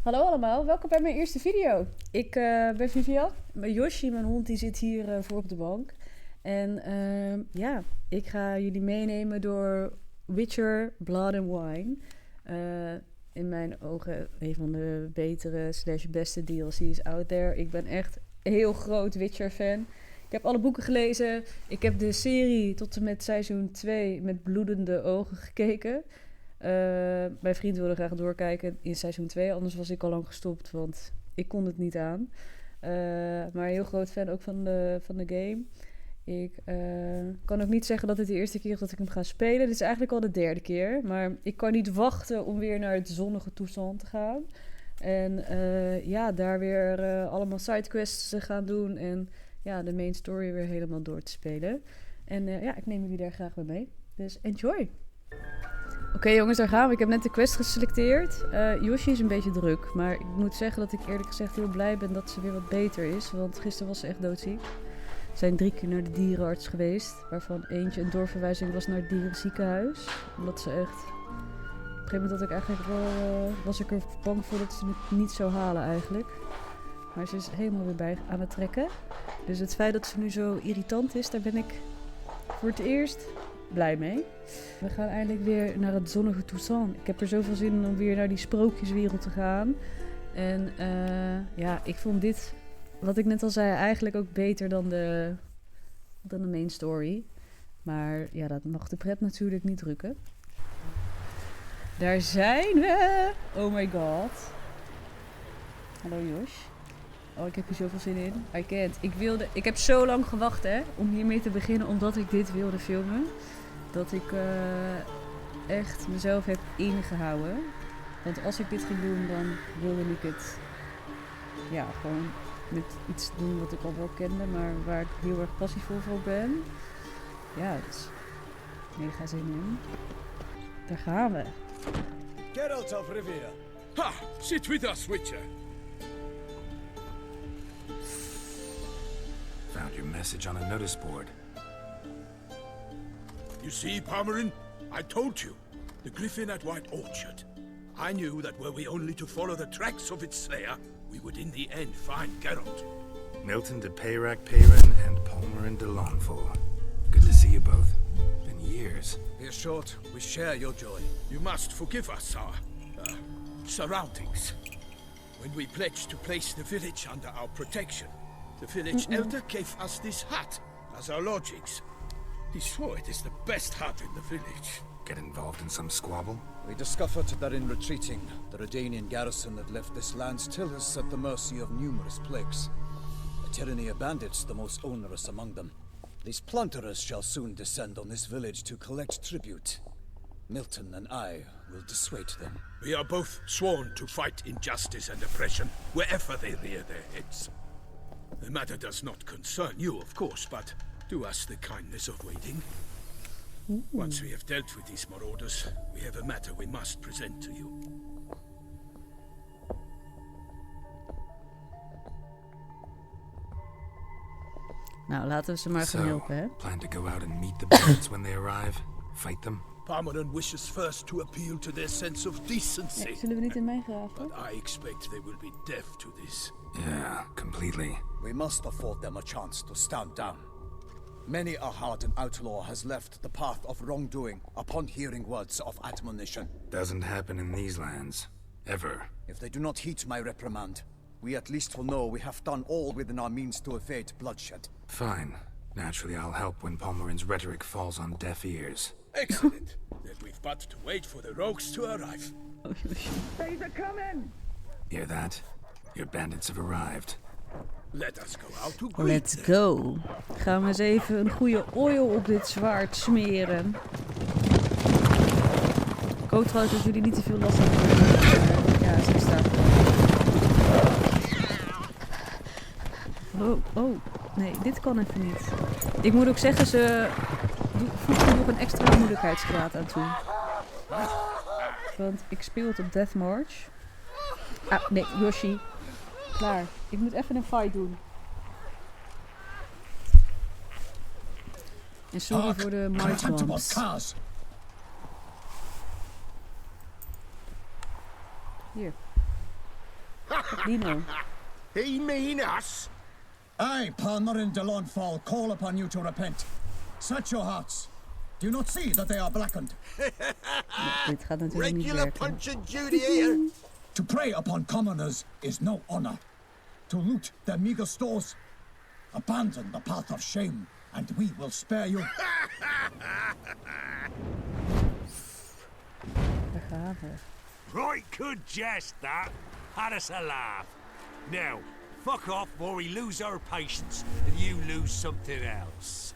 Hallo allemaal, welkom bij mijn eerste video. Ik ben Vivian, mijn Yoshi, mijn hond, die zit hier voor op de bank. En ja, ik ga jullie meenemen door Witcher Blood and Wine. In mijn ogen een van de betere / beste DLC's out there. Ik ben echt een heel groot Witcher fan. Ik heb alle boeken gelezen. Ik heb de serie tot en met seizoen 2 met bloedende ogen gekeken. Mijn vriend wilde graag doorkijken in seizoen 2, anders was ik al lang gestopt, want ik kon het niet aan. Maar heel groot fan ook van de game. Ik kan ook niet zeggen dat het de eerste keer is dat ik hem ga spelen. Dit is eigenlijk al de derde keer, maar ik kan niet wachten om weer naar het zonnige Toussaint te gaan. En ja, daar weer allemaal sidequests te gaan doen en ja, de main story weer helemaal door te spelen. En ja, ik neem jullie daar graag bij mee. Dus enjoy! Oké, jongens, daar gaan we. Ik heb net de quest geselecteerd. Yoshi is een beetje druk, maar ik moet zeggen dat ik eerlijk gezegd heel blij ben dat ze weer wat beter is. Want gisteren was ze echt doodziek. We zijn 3 keer naar de dierenarts geweest, waarvan eentje een doorverwijzing was naar het dierenziekenhuis. Omdat ze echt... Op een gegeven moment had ik eigenlijk wel, was ik er bang voor dat ze het niet zou halen eigenlijk. Maar ze is helemaal weer bij aan het trekken. Dus het feit dat ze nu zo irritant is, daar ben ik voor het eerst blij mee. We gaan eindelijk weer naar het zonnige Toussaint. Ik heb er zoveel zin in om weer naar die sprookjeswereld te gaan. En ja, ik vond dit, wat ik net al zei, eigenlijk ook beter dan de main story. Maar ja, dat mag de pret natuurlijk niet drukken. Daar zijn we! Oh my god. Hallo Josh. Oh, ik heb hier zoveel zin in. I can't. Ik heb zo lang gewacht om hiermee te beginnen, omdat ik dit wilde filmen. Dat ik echt mezelf heb ingehouden. Want als ik dit ging doen, dan wilde ik het ja, gewoon met iets doen wat ik al wel kende, maar waar ik heel erg passievol voor ben. Ja, dus mega zin in. Daar gaan we. Geralt of Rivia. Ha! Sit with us, Witcher. Found your message on a notice board. You see, Palmerin? I told you. The griffin at White Orchard. I knew that were we only to follow the tracks of its slayer, we would in the end find Geralt. Milton de Payrac-Payren and Palmerin de Lawnful. Good to see you both. Been years. Here's short, we share your joy. You must forgive us our surroundings. When we pledged to place the village under our protection, the village elder gave us this hut as our lodgings. He swore it is the best hut in the village. Get involved in some squabble? We discovered that in retreating, the Redanian garrison that left this land still is at the mercy of numerous plagues. The tyranny of bandits, the most onerous among them. These plunderers shall soon descend on this village to collect tribute. Milton and I will dissuade them. We are both sworn to fight injustice and oppression wherever they rear their heads. The matter does not concern you, of course, but do us the kindness of waiting. Once we have dealt with these marauders, we have a matter we must present to you. Nou, laten we ze maar gaan helpen, hè? Plan to go out and meet the bandits when they arrive? Fight them? Palmerin wishes first to appeal to their sense of decency. Nee, zullen we niet in mijn graven? But I expect they will be deaf to this. Yeah, completely. We must afford them a chance to stand down. Many a hardened outlaw has left the path of wrongdoing upon hearing words of admonition. Doesn't happen in these lands. Ever. If they do not heed my reprimand, we at least will know we have done all within our means to evade bloodshed. Fine. Naturally, I'll help when Palmerin's rhetoric falls on deaf ears. Excellent. Then we've but to wait for the rogues to arrive. Oh, They're coming! Hear that? Your bandits have arrived. Let us go out to greet let's them. go. Gaan we eens even een goede oil op dit zwaard smeren. Ik hoop trouwens dat jullie niet te veel last hebben. Ja, ze staat. Oh, nee, dit kan even niet. Ik moet ook zeggen, ze voegt er nog een extra moeilijkheidsgraad aan toe. Want ik speel het op Death March. Ah, nee, Yoshi. Klaar. Ik moet even een fight doen. En sorry voor de mic bumps. Hier. Dino. He mean us? I, Palmerin de Lonfall, call upon you to repent. Set your hearts. Do you not see that they are blackened? Dit gaat natuurlijk niet Regular werken. punch and Judy here. To prey upon commoners is no honor. To loot their meager stores, abandon the path of shame, and we will spare you. Daar gaan we. Right good jest, that. Had us a laugh. Now, fuck off or we lose our patience and you lose something else.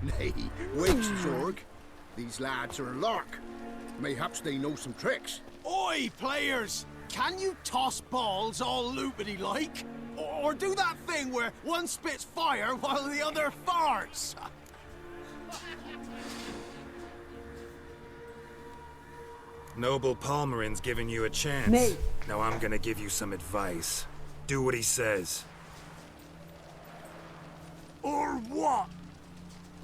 Nay, wait, Zorg. These lads are a lark. Mayhaps they know some tricks. Oi, players! Can you toss balls all loopity like? Or do that thing where one spits fire while the other farts? Noble Palmerin's giving you a chance. Nee. Now I'm gonna give you some advice. Do what he says, Or what?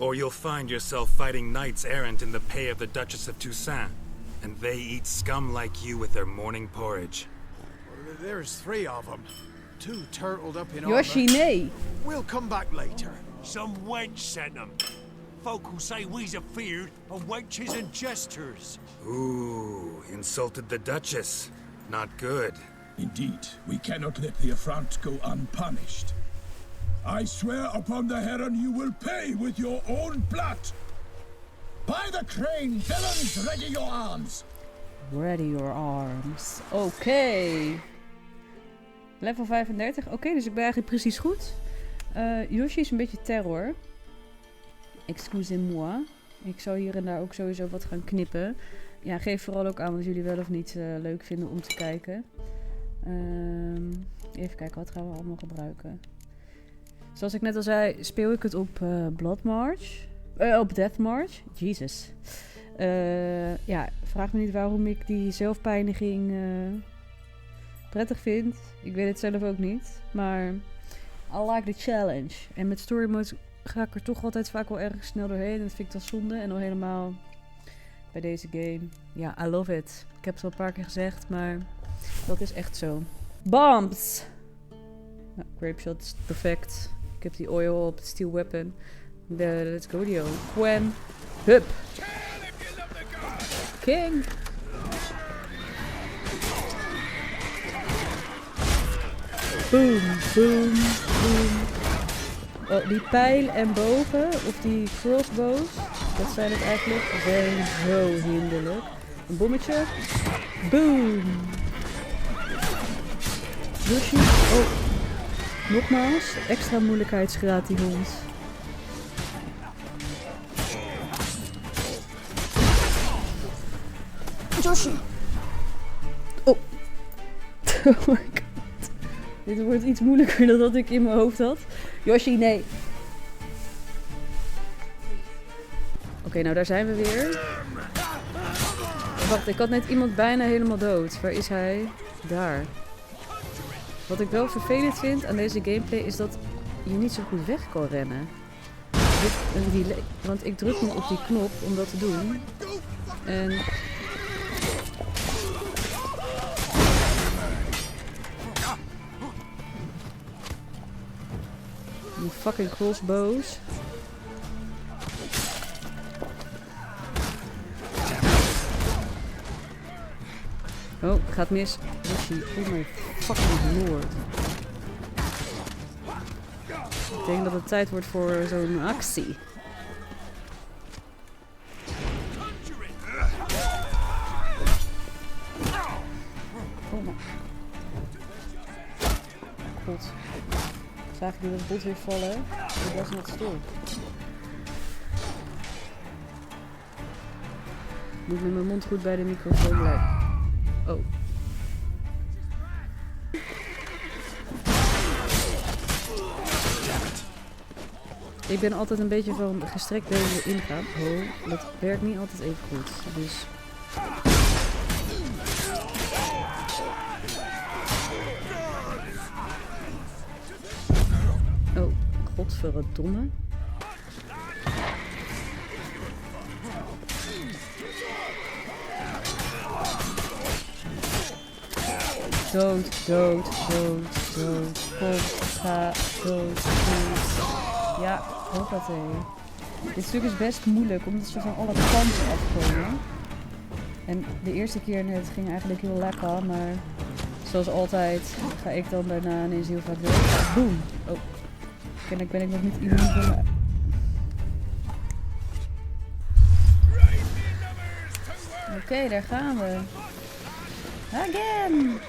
or you'll find yourself fighting knights errant in the pay of the Duchess of Toussaint, and they eat scum like you with their morning porridge. There's 3 of them. 2 turtled up in Yoshi, armor. nee. We'll come back later. Some wench sent them. Folk who say we's afeard of wenches and jesters. Ooh, insulted the Duchess. Not good. Indeed, we cannot let the affront go unpunished. I swear upon the Heron you will pay with your own blood. By the crane, villains, ready your arms. Ready your arms. Oké. Level 35. Oké, dus ik ben eigenlijk precies goed. Yoshi is een beetje terror. Excusez-moi. Ik zou hier en daar ook sowieso wat gaan knippen. Ja, geef vooral ook aan wat jullie wel of niet leuk vinden om te kijken. Even kijken, wat gaan we allemaal gebruiken? Zoals ik net al zei, speel ik het op Blood March. Op Death March. Jesus. Ja, vraag me niet waarom ik die zelfpijniging prettig vind. Ik weet het zelf ook niet. Maar I like the challenge. En met story mode ga ik er toch altijd vaak wel erg snel doorheen. En dat vind ik dan zonde. En al helemaal bij deze game. Ja, I love it. Ik heb het al een paar keer gezegd, maar dat is echt zo. Bombs! Nou, grape shot is perfect. Ik heb die oil op het steel weapon. Let's go, Dio. Wham! Hup! King! Boom, boom, boom. Oh, die pijl en bogen, of die crossbows, dat zijn het eigenlijk, zijn zo hinderlijk. Een bommetje. Boom! Yoshi. Oh. Nogmaals, extra moeilijkheidsgraad die hond. Yoshi! Oh. Oh my god. Dit wordt iets moeilijker dan dat ik in mijn hoofd had. Yoshi, nee. Oké, nou daar zijn we weer. Wacht, ik had net iemand bijna helemaal dood. Waar is hij? Daar. Wat ik wel vervelend vind aan deze gameplay is dat je niet zo goed weg kan rennen. Want ik druk nu op die knop om dat te doen. En... die fucking crossbows. Oh, het gaat mis. Yoshi, oh my fucking lord. Ik denk dat het tijd wordt voor zo'n actie. Oh my god. Zagen jullie dat bot weer vallen? Dat was net stil. Moet met mijn mond goed bij de microfoon blijven. Oh. Ik ben altijd een beetje van gestrekt deze ingaan. Oh, dat werkt niet altijd even goed. Dus... oh, godverdomme. Dood, dood, dood, dood. Kom, ga, dood, please. Ja, hoppatee. Dit stuk is best moeilijk, omdat ze van alle kanten afkomen. En de eerste keer net ging eigenlijk heel lekker, maar zoals altijd ga ik dan daarna ineens heel vaak dood. Boom! Oh, kennelijk ben ik nog niet immuun voor me. Oké, daar gaan we. Again!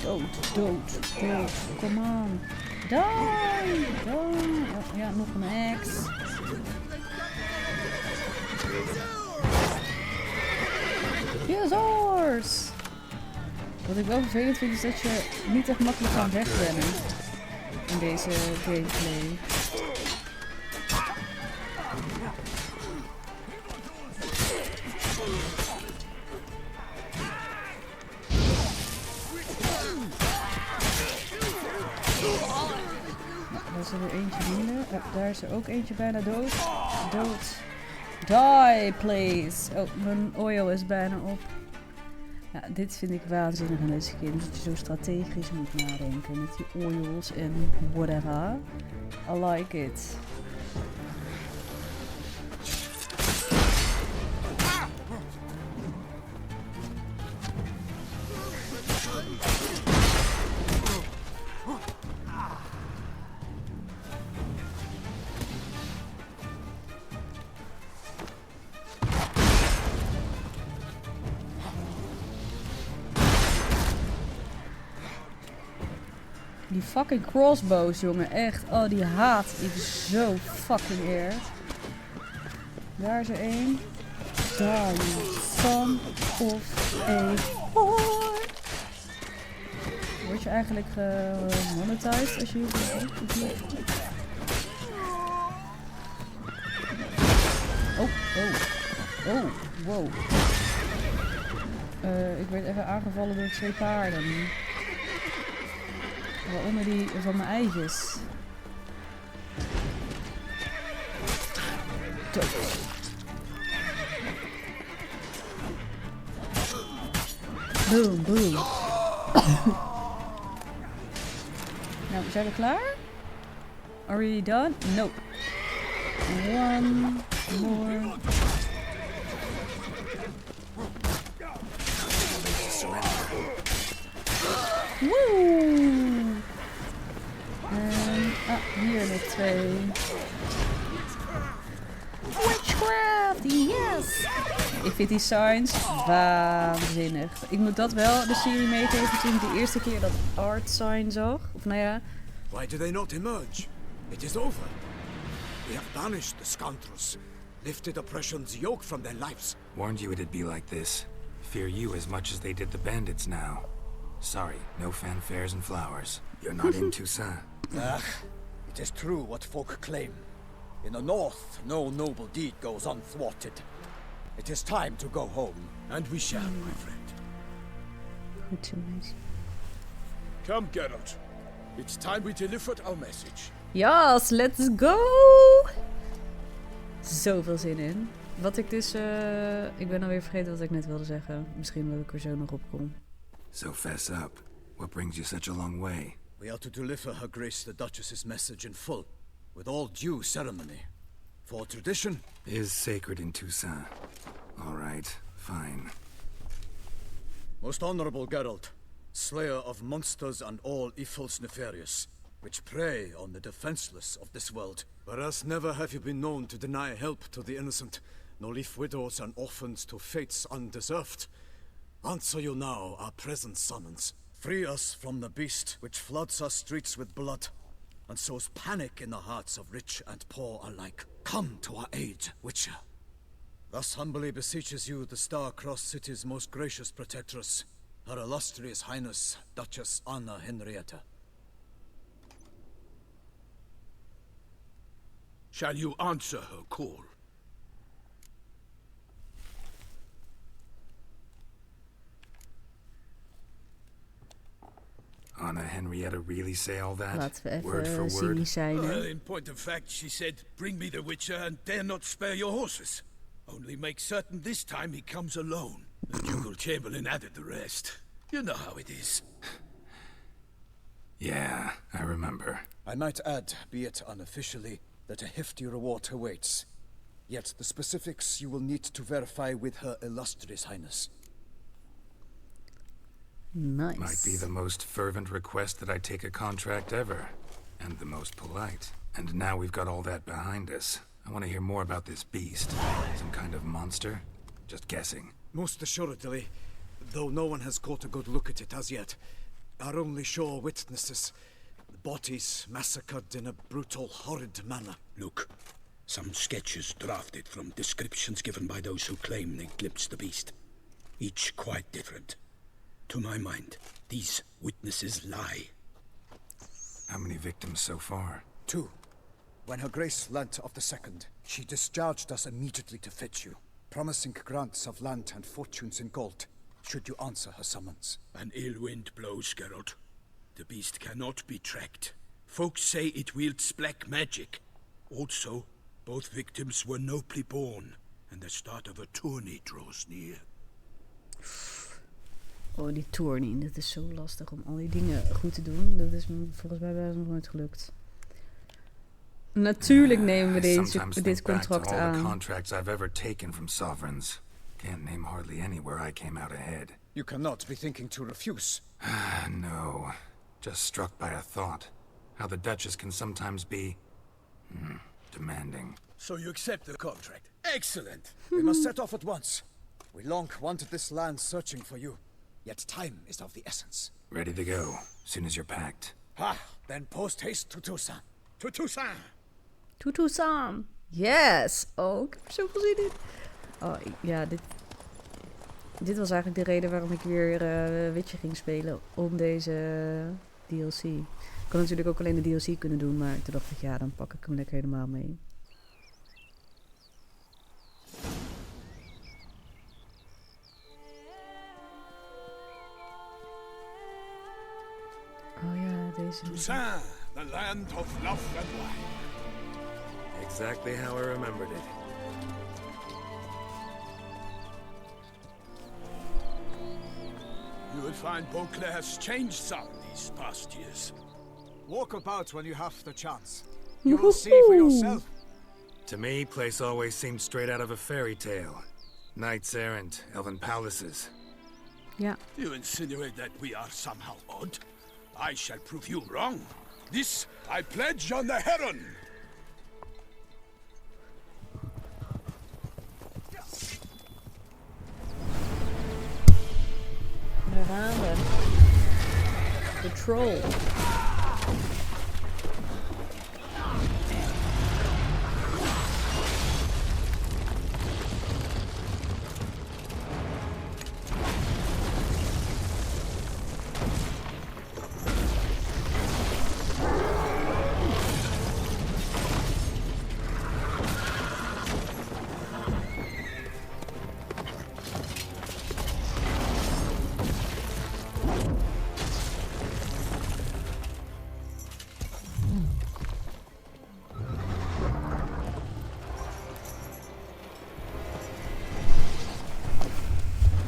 Dood, dood, dood. Come on. Die! Die! Oh, ja, nog een ex. Jezus! Wat ik wel vervelend vind is dat je niet echt makkelijk kan wegrennen in deze gameplay. Daar is er weer eentje binnen. Daar is er ook eentje bijna dood. Dood. Die, please. Oh, mijn oil is bijna op. Ja, dit vind ik waanzinnig in deze game. Dat je zo strategisch moet nadenken met die oils en whatever. I like it. Die fucking crossbows, jongen. Echt. Oh, die haat ik zo fucking erg. Daar is er één. Daar. Son of a whore. Word je eigenlijk gemonetized als je hier doet? Oh, oh. Oh, wow. Ik werd even aangevallen door 2 paarden. Waaronder die van mijn eitjes. Dood. Boom, boom. Nou, zijn we klaar? Are we done? Nope. One more. Woe! En hier nog 2. Witchcraft, yes! Ik vind die signs waanzinnig. Ik moet dat wel de serie meegeven toen ik de eerste keer dat art sign zag. Of nou ja. Why do they not emerge? It is over. We have banished the scoundrels, lifted oppression's yoke from their lives. Warned you it'd be like this. Fear you as much as they did the bandits now. Sorry, no fanfares and flowers. You're not in Toussaint. It is true what folk claim. In the north, no noble deed goes unthwarted. It is time to go home. And we shall, my friend. Goed zo, meisje. Come, Geralt. It's time we delivered our message. Yes, let's go! Zoveel zin in. Wat ik dus... ik ben alweer vergeten wat ik net wilde zeggen. Misschien dat ik er zo nog op kom. So fess up. What brings you such a long way? We are to deliver Her Grace the Duchess's message in full, with all due ceremony. For tradition is sacred in Toussaint. All right, fine. Most honorable Geralt, slayer of monsters and all evils nefarious, which prey on the defenseless of this world. Whereas never have you been known to deny help to the innocent, nor leave widows and orphans to fates undeserved. Answer you now our present summons. Free us from the beast which floods our streets with blood, and sows panic in the hearts of rich and poor alike. Come to our aid, Witcher. Thus humbly beseeches you the Star-Crossed City's most gracious protectress, Her Illustrious Highness, Duchess Anna Henrietta. Shall you answer her call? Henrietta really say all that? Laten we Word for even word? cynisch zijn, hè. Well, in point of fact, she said, bring me the Witcher and dare not spare your horses. Only make certain this time he comes alone. The Ducal Chamberlain added the rest. You know how it is. Yeah, I remember. I might add, be it unofficially, that a hefty reward awaits. Yet the specifics you will need to verify with Her Illustrious Highness. Nice. Might be the most fervent request that I take a contract ever. And the most polite. And now we've got all that behind us. I want to hear more about this beast. Some kind of monster? Just guessing. Most assuredly, though no one has caught a good look at it as yet. Our only sure witnesses. Bodies massacred in a brutal, horrid manner. Look, some sketches drafted from descriptions given by those who claim they glimpsed the beast. Each quite different. To my mind, these witnesses lie. How many victims so far? 2. When Her Grace learnt of the second, she discharged us immediately to fetch you, promising grants of land and fortunes in gold, should you answer her summons. An ill wind blows, Geralt. The beast cannot be tracked. Folks say it wields black magic. Also, both victims were nobly born, and the start of a tourney draws near. Oh, die tourney. Dat is zo lastig om al die dingen goed te doen. Dat is me volgens mij bijna nog nooit gelukt. Natuurlijk nemen we dit contract all aan. the contracts I've ever taken from sovereigns. Can't name hardly any where I came out ahead. You cannot be thinking to refuse. No. Just struck by a thought. How the Duchess can sometimes be... demanding. So you accept the contract. Excellent! We must set off at once. We long wanted this land searching for you. Yet time is of the essence. Ready to go, soon as you're packed. Ha! Then post haste to Toussaint. To Toussaint! To Toussaint. Yes! Oh, ik heb er zoveel zin in. Oh, ja, dit was eigenlijk de reden waarom ik weer Witcher ging spelen. Om deze DLC. Ik kan natuurlijk ook alleen de DLC kunnen doen, maar toen dacht ik, ja, dan pak ik hem lekker helemaal mee. Oh ja, deze... Toussaint, the land of love and wine. Exactly how I remembered it. You will find Beauclair's changed some these past years. Walk about when you have the chance. You will see for yourself. To me, place always seemed straight out of a fairy tale. Knights errant, elven palaces. Ja. You insinuate that we are somehow odd? I shall prove you wrong. This I pledge on the Heron. Daar gaan we. De troll.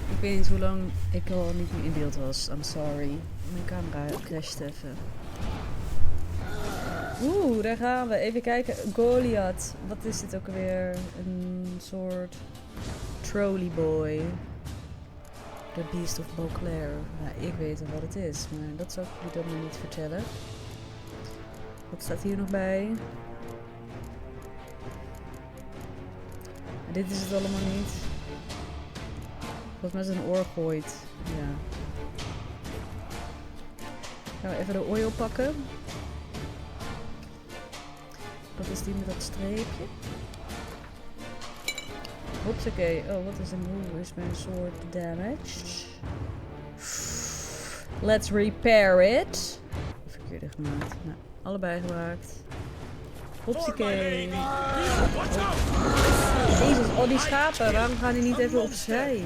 Ik weet niet hoe lang ik al niet meer in beeld was. I'm sorry. Mijn camera crasht even. Oeh, daar gaan we. Even kijken. Golyat. Wat is dit ook alweer? Een soort trolley boy. The Beast of Beauclair. Nou, ik weet wel wat het is, maar dat zal ik jullie dan maar niet vertellen. Wat staat hier nog bij? Dit is het allemaal niet. Volgens mij is het een oorgooit. Ja. Gaan we even de oil pakken. Dat is die met dat streepje. Hopsakee. Oh, wat is de move? Is mijn soort damage? Let's repair it. Verkeerde gemaakt. Nou, allebei gemaakt. Hopsakee. Jezus, al die schapen. Waarom gaan die niet even opzij?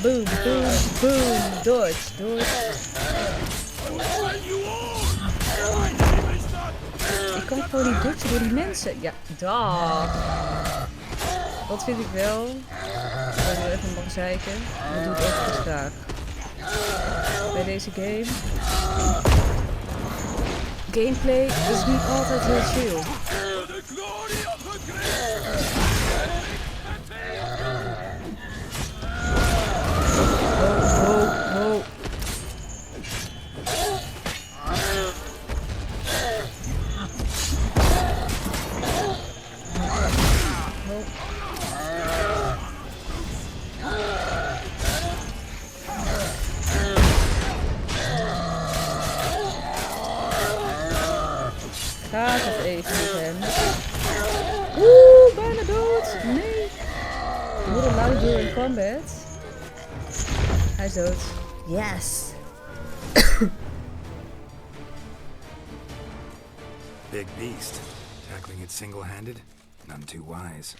Boom, boom, boom. Dodge, dodge. Ik kan gewoon niet dodgen door die mensen. Ja, dag. Dat vind ik wel. Ik wil weer even mag zeiken. Dat doe ik echt goed graag. Bij deze game. Gameplay is niet altijd heel chill. Oh. Gaat het even met hem. Oeh, bijna dood. Nee. What a loud during combat. Hij is dood. Yes. Big beast. Tackling it single-handed? None too wise.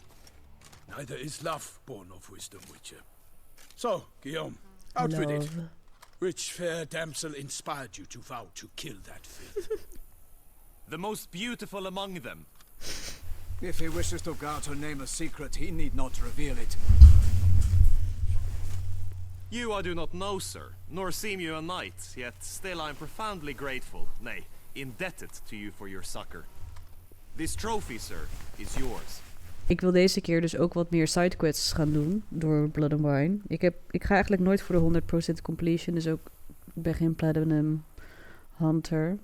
Neither is love born of wisdom, Witcher. So, Guillaume, out with it. Which fair damsel inspired you to vow to kill that filth? The most beautiful among them. If he wishes to guard her name a secret, he need not reveal it. You I do not know, sir, nor seem you a knight, yet still I am profoundly grateful, nay, indebted to you for your succor. This trophy, sir, is yours. Ik wil deze keer dus ook wat meer sidequests gaan doen door Blood and Wine. Ik ga eigenlijk nooit voor de 100% completion, dus ook ik ben geen Platinum Hunter.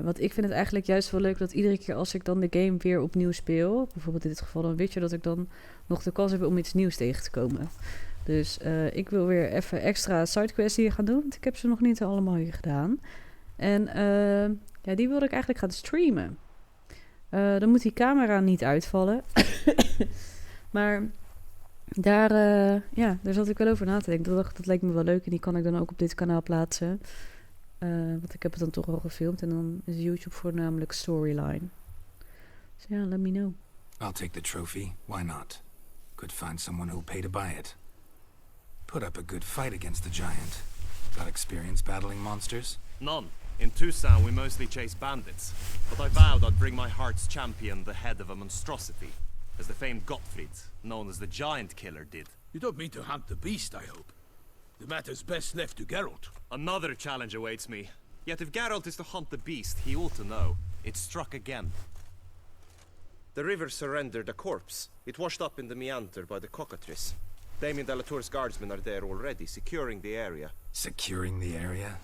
Want ik vind het eigenlijk juist wel leuk dat iedere keer als ik dan de game weer opnieuw speel, bijvoorbeeld in dit geval dan Witcher, dat ik dan nog de kans heb om iets nieuws tegen te komen. Dus ik wil weer even extra sidequests hier gaan doen, want ik heb ze nog niet allemaal hier gedaan. En ja, die wilde ik eigenlijk gaan streamen. Dan moet die camera niet uitvallen. Maar daar zat ik wel over na te denken. Dat leek me wel leuk en die kan ik dan ook op dit kanaal plaatsen. Want ik heb het dan toch al gefilmd en dan is YouTube voornamelijk storyline. Dus ja, let me know. I'll take the trophy. Why not? Could find someone who'll pay to buy it. Put up a good fight against the giant. Got experience battling monsters? None. In Toussaint we mostly chase bandits, but I vowed I'd bring my heart's champion the head of a monstrosity, as the famed Gottfried, known as the Giant Killer, did. You don't mean to hunt the beast, I hope. The matter's best left to Geralt. Another challenge awaits me. Yet if Geralt is to hunt the beast, he ought to know. It struck again. The river surrendered a corpse. It washed up in the meander by the cockatrice. Damien de la Tour's guardsmen are there already, securing the area. Securing the area?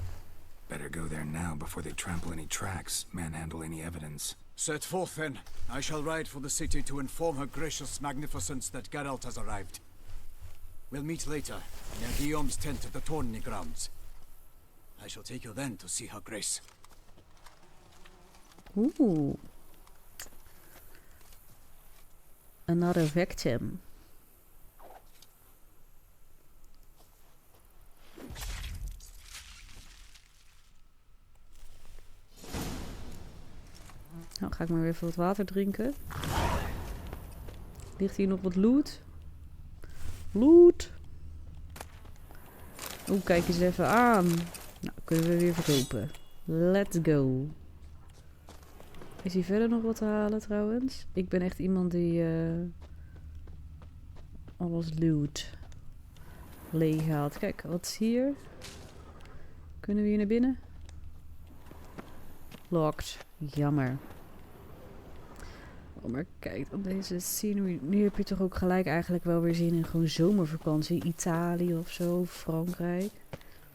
Better go there now before they trample any tracks, manhandle any evidence. Set forth then. I shall ride for the city to inform her gracious magnificence that Geralt has arrived. We'll meet later, near Guillaume's tent at the Tourney grounds. I shall take you then to see her grace. Ooh. Another victim. Nou, ga ik maar weer even wat water drinken. Ligt hier nog wat loot? Loot! Oeh, kijk eens even aan. Nou, kunnen we weer verkopen. Let's go. Is hier verder nog wat te halen trouwens? Ik ben echt iemand die alles loot. Leeg haalt. Kijk, wat is hier? Kunnen we hier naar binnen? Locked. Jammer. Oh, maar kijk op deze scenery. Nu heb je toch ook gelijk eigenlijk wel weer zin in gewoon zomervakantie. Italië of zo. Frankrijk.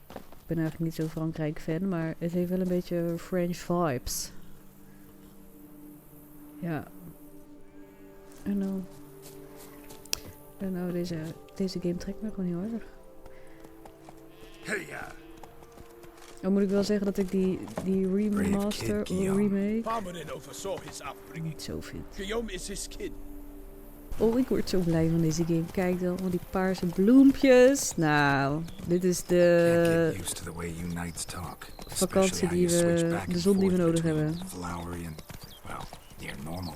Ik ben eigenlijk niet zo Frankrijk fan. Maar het heeft wel een beetje French vibes. Ja. En nou deze game trekt me gewoon heel erg. Hey, ja. Dan moet ik wel zeggen dat ik die remaster of remake Palmerin oversaw his upbringing. niet zo vind. Guillaume is his kid. Oh, ik word zo blij van deze game. Kijk dan, al die paarse bloempjes. Nou, dit is de vakantie die we, de zon die we nodig hebben. Flowery and, well, near normal.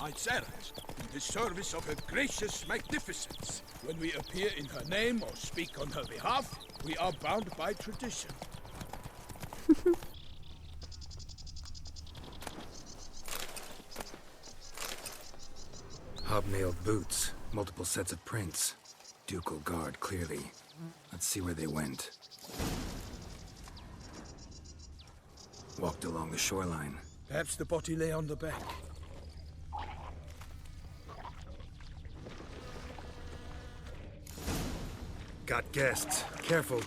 knights errant in the service of her gracious magnificence. When we appear in her name or speak on her behalf, we are bound by tradition. Hobnailed boots, multiple sets of prints. Ducal guard, clearly. Let's see where they went. Walked along the shoreline. Perhaps the body lay on the bank. Got guests. Careful.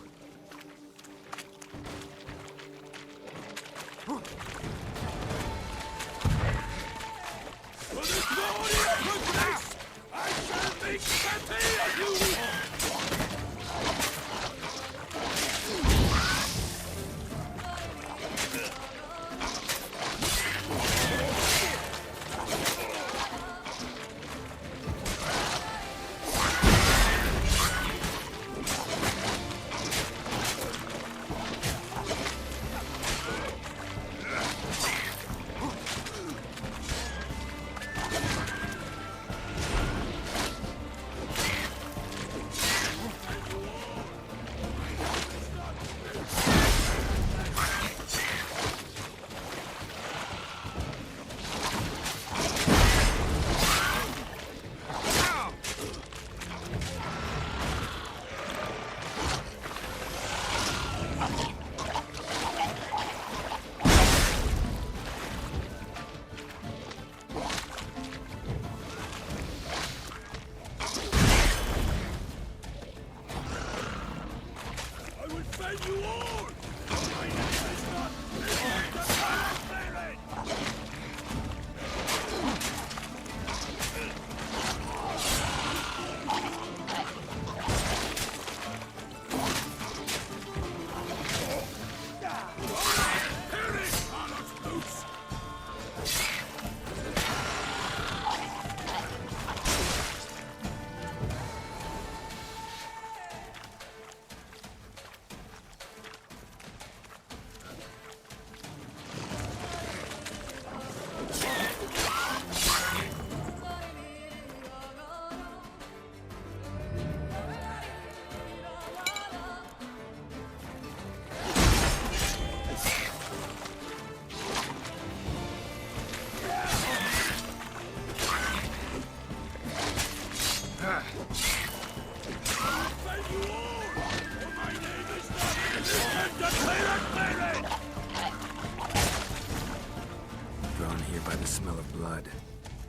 Drawn here by the smell of blood.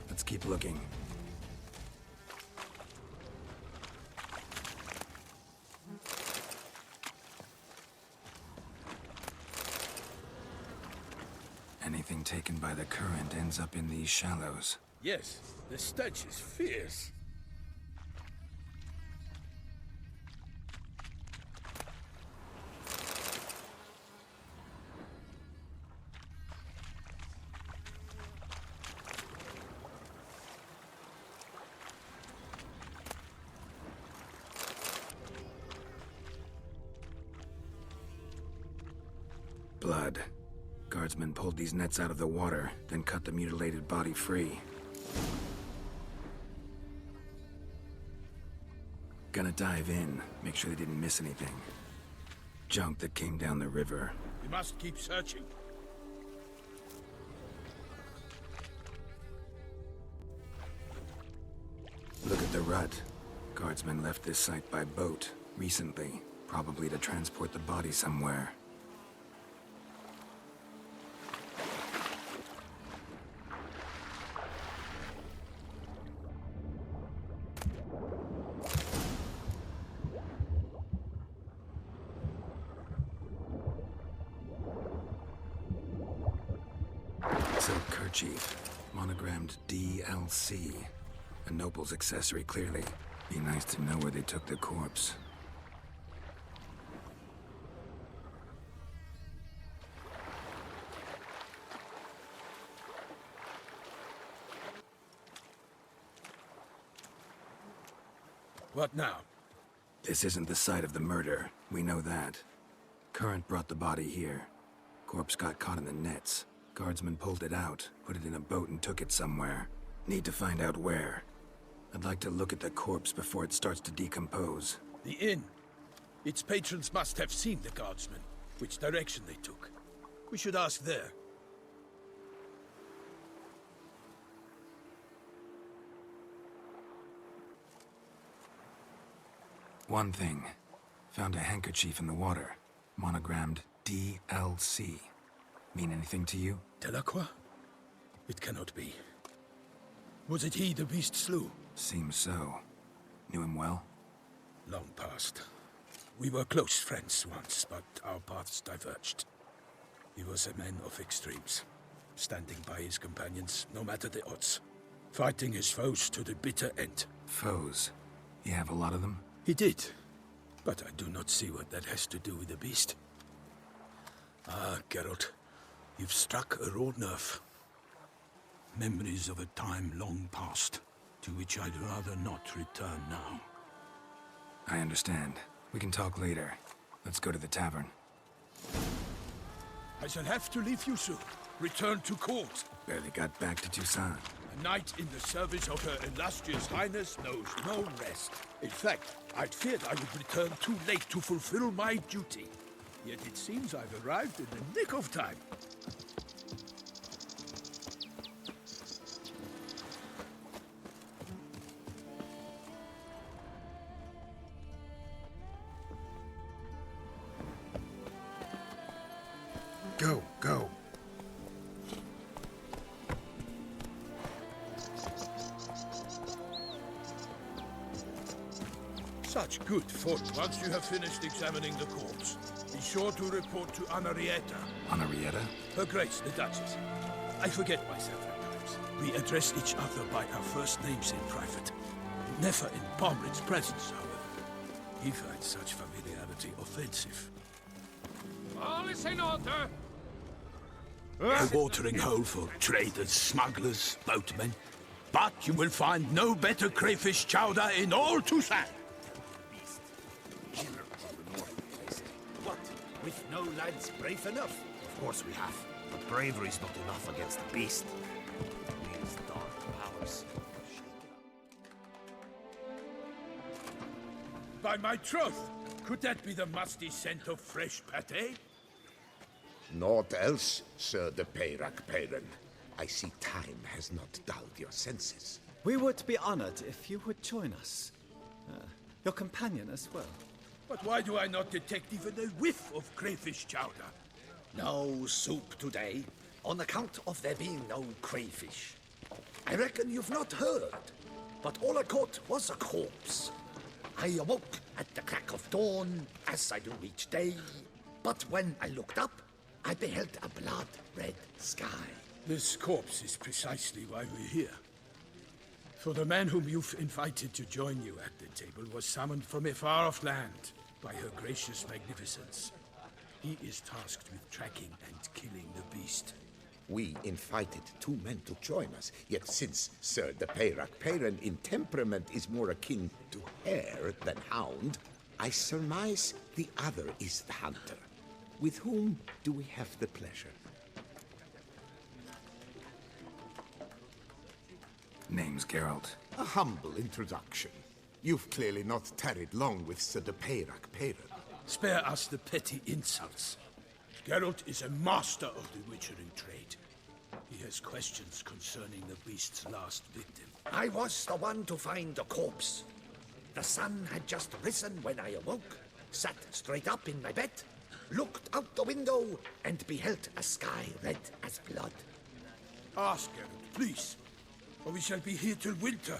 Let's keep looking. Anything taken by the current ends up in these shallows. Yes, the stench is fierce. Blood. Guardsmen pulled these nets out of the water, then cut the mutilated body free. Gonna dive in, make sure they didn't miss anything. Junk that came down the river. We must keep searching. Look at the rut. Guardsmen left this site by boat, recently, probably to transport the body somewhere. Silk kerchief, monogrammed DLC. A noble's accessory, clearly. Be nice to know where they took the corpse. What now? This isn't the site of the murder. We know that. Current brought the body here. Corpse got caught in the nets. Guardsmen pulled it out, put it in a boat and took it somewhere. Need to find out where. I'd like to look at the corpse before it starts to decompose. The inn. Its patrons must have seen the guardsmen, which direction they took. We should ask there. One thing. Found a handkerchief in the water. Monogrammed DLC. Mean anything to you? Delacroix? It cannot be. Was it he the beast slew? Seems so. Knew him well? Long past. We were close friends once, but our paths diverged. He was a man of extremes, standing by his companions, no matter the odds. Fighting his foes to the bitter end. Foes? You have a lot of them? He did, but I do not see what that has to do with the beast. Ah, Geralt, you've struck a raw nerve. Memories of a time long past, to which I'd rather not return now. I understand. We can talk later. Let's go to the tavern. I shall have to leave you soon. Return to court. Barely got back to Toussaint. A knight in the service of Her Illustrious Highness knows no rest. In fact, I'd feared I would return too late to fulfill my duty. Yet it seems I've arrived in the nick of time. Go, go. Such good fortune. Once you have finished examining the corpse, be sure to report to Anarietta. Anarietta? Her Grace, the Duchess. I forget myself at times. We address each other by our first names in private. Never in Palmerin's presence, however. He finds such familiarity offensive. All is in order. A watering hole for traders, smugglers, boatmen. But you will find no better crayfish chowder in all Toussaint. What? With no lads brave enough? Of course we have. But bravery's not enough against the beast. These dark powers. By my troth, could that be the musty scent of fresh pate? Naught else, Sir the Payrac-Payren. I see time has not dulled your senses. We would be honored if you would join us. Your companion as well. But why do I not detect even a whiff of crayfish chowder? No soup today, on account of there being no crayfish. I reckon you've not heard, but all I caught was a corpse. I awoke at the crack of dawn, as I do each day, but when I looked up, I beheld a blood-red sky. This corpse is precisely why we're here. For the man whom you've invited to join you at the table was summoned from a far-off land by her gracious magnificence. He is tasked with tracking and killing the beast. We invited two men to join us, yet since Sir the Payrac-Payren in temperament is more akin to hare than hound, I surmise the other is the hunter. With whom do we have the pleasure? Name's Geralt. A humble introduction. You've clearly not tarried long with Sir the Payrac-Payren. Spare us the petty insults. Geralt is a master of the witchering trade. He has questions concerning the beast's last victim. I was the one to find the corpse. The sun had just risen when I awoke, sat straight up in my bed, looked out the window, and beheld a sky red as blood. Ask Geralt, please, or we shall be here till winter.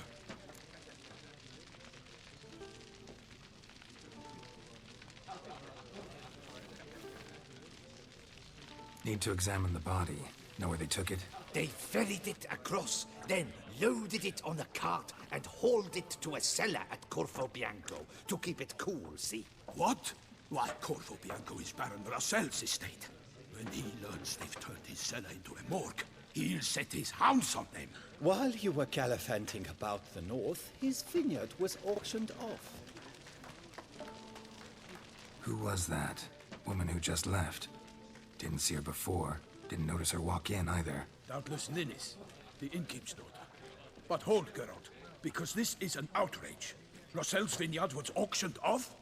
Need to examine the body. Know where they took it? They ferried it across, then loaded it on a cart and hauled it to a cellar at Corvo Bianco to keep it cool, see? What? Why, Corvo Bianco is Baron Russell's estate. When he learns they've turned his cellar into a morgue, he'll set his hounds on them. While you were gallivanting about the north, his vineyard was auctioned off. Who was that? Woman who just left. Didn't see her before. Didn't notice her walk in either. Doubtless Ninnis, the innkeep's daughter. But hold, Geralt, because this is an outrage. Rossel's vineyard was auctioned off?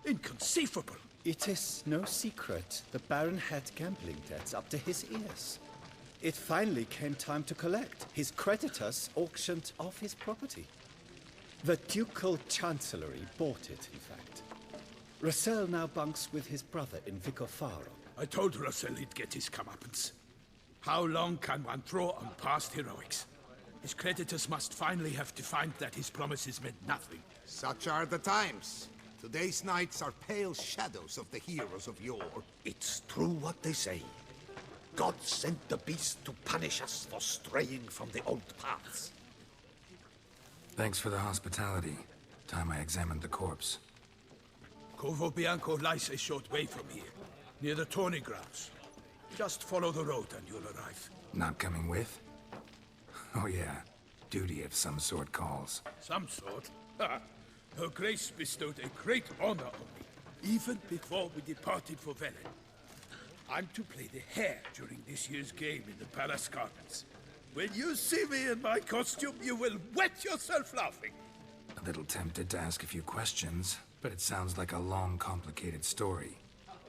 Inconceivable. It is no secret. The Baron had gambling debts up to his ears. It finally came time to collect. His creditors auctioned off his property. The Ducal Chancellery bought it, in fact. Rossel now bunks with his brother in Vicofaro. I told Rossel he'd get his comeuppance. How long can one throw on past heroics? His creditors must finally have defined that his promises meant nothing. Such are the times. Today's knights are pale shadows of the heroes of yore. It's true what they say. God sent the beast to punish us for straying from the old paths. Thanks for the hospitality. Time I examined the corpse. Corvo Bianco lies a short way from here, near the tourney grounds. Just follow the road and you'll arrive. Not coming with? Oh yeah, duty of some sort calls. Some sort? Ha! Her Grace bestowed a great honor on me, even before we departed for Velen. I'm to play the hare during this year's game in the Palace Gardens. When you see me in my costume, you will wet yourself laughing. A little tempted to ask a few questions, but it sounds like a long, complicated story.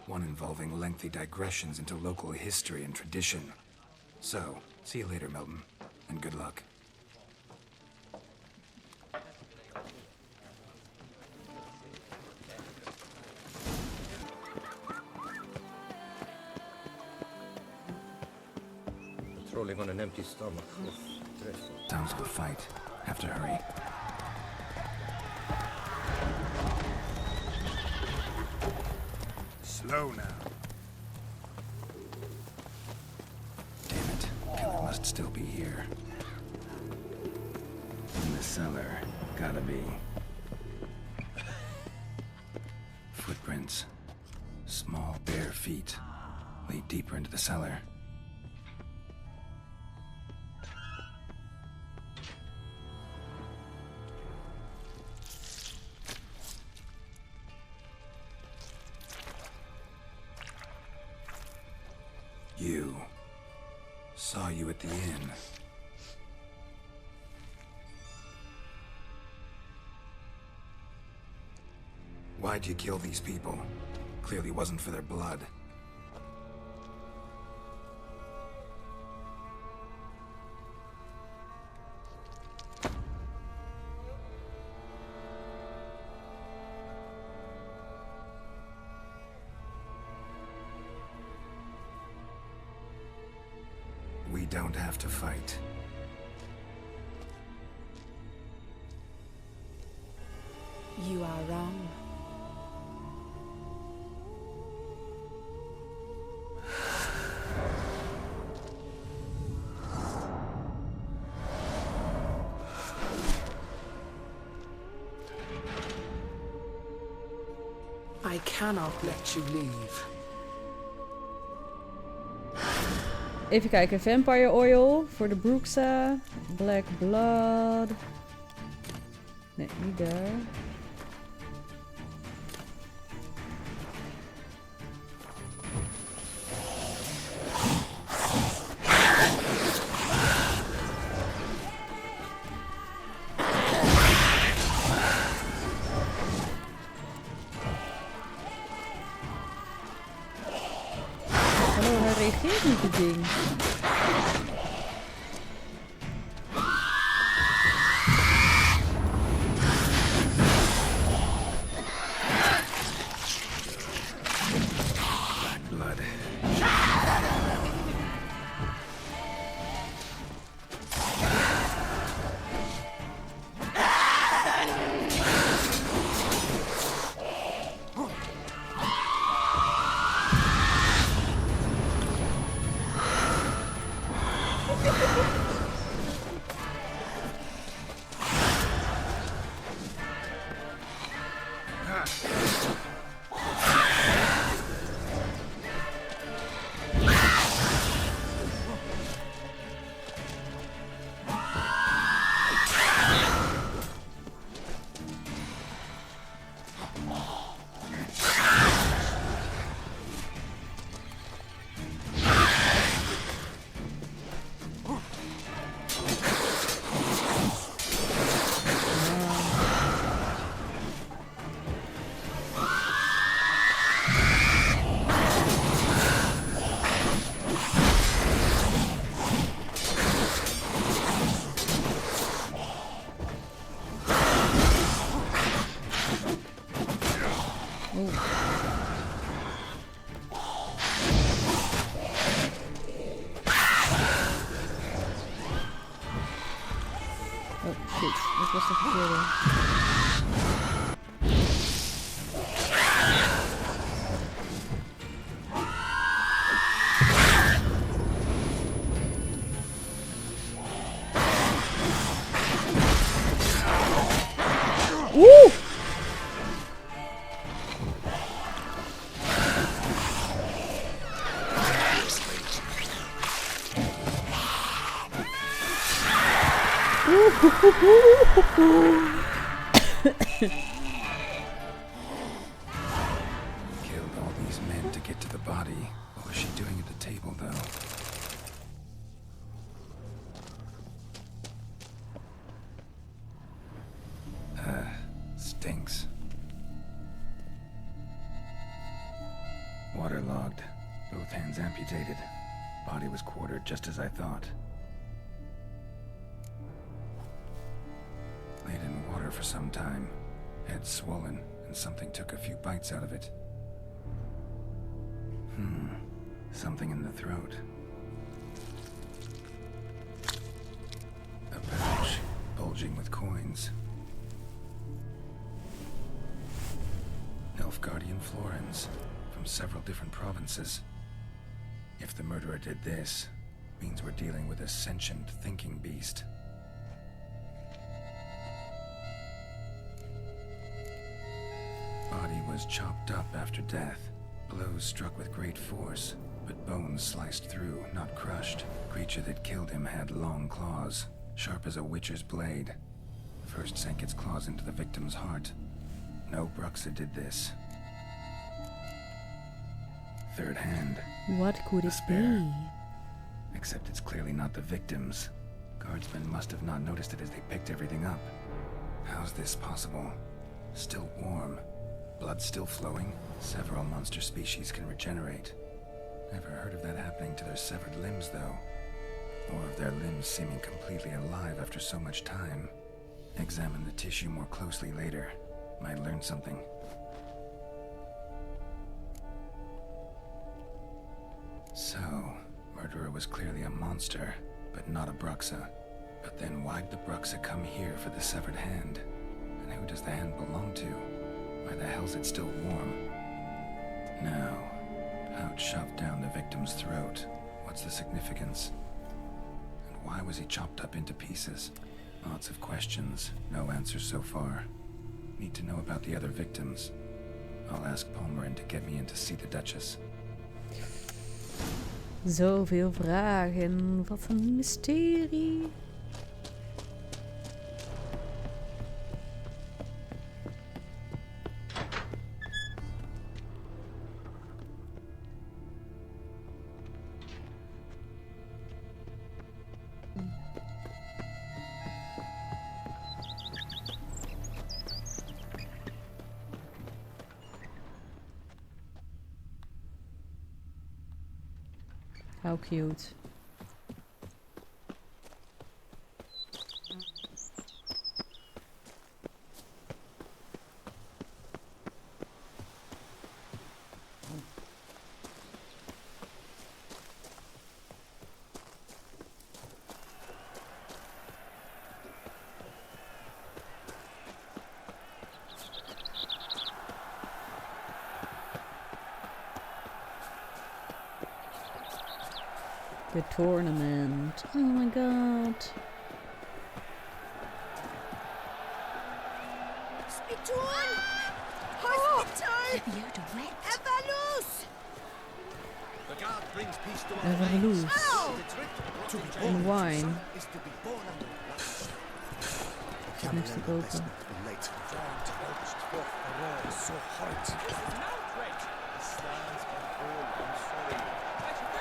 One involving lengthy digressions into local history and tradition. So, see you later, Milton, and good luck. Patrolling on an empty stomach. Dreadful. Time to go fight. Have to hurry. Slow now. Damn it. Killer must still be here. In the cellar. Gotta be. Footprints. Small, bare feet. Lead deeper into the cellar. You. Saw you at the inn. Why'd you kill these people? Clearly wasn't for their blood. We don't have to fight. You are wrong. I cannot let you leave. Even kijken. Vampire Oil voor de Bruxa. Black Blood. Nee, niet daar. Hallo, hij reageert niet, het ding. Blood. Oh shit, dat was de verkeerde. Oeh! Killed all these men to get to the body. What was she doing at the table, though? Stinks. Waterlogged. Both hands amputated. Body was quartered just as I thought. Laid in water for some time. Head swollen, and something took a few bites out of it. Something in the throat. A pouch, bulging with coins. Nilfgaardian florins, from several different provinces. If the murderer did this, means we're dealing with a sentient thinking beast. Body was chopped up after death. Blows struck with great force, but bones sliced through, not crushed. Creature that killed him had long claws, sharp as a witcher's blade. First sank its claws into the victim's heart. No Bruxa did this. Third hand. What could it be? Except it's clearly not the victim's. Guardsmen must have not noticed it as they picked everything up. How's this possible? Still warm. Blood still flowing? Several monster species can regenerate. Never heard of that happening to their severed limbs, though. Or of their limbs seeming completely alive after so much time. Examine the tissue more closely later. Might learn something. So, murderer was clearly a monster, but not a Bruxa. But then why'd the Bruxa come here for the severed hand? And who does the hand belong to? Why the hell's it still warm? Now, pouch shoved down the victim's throat. What's the significance? And why was he chopped up into pieces? Lots of questions, no answers so far. Need to know about the other victims. I'll ask Palmerin to get me in to see the Duchess. Zoveel vragen, wat een mysterie. How cute. The tournament. Oh my god. Spitoon! Hospital! Evalus! The guard brings peace to Evalus. En wine. Zit niks te kopen.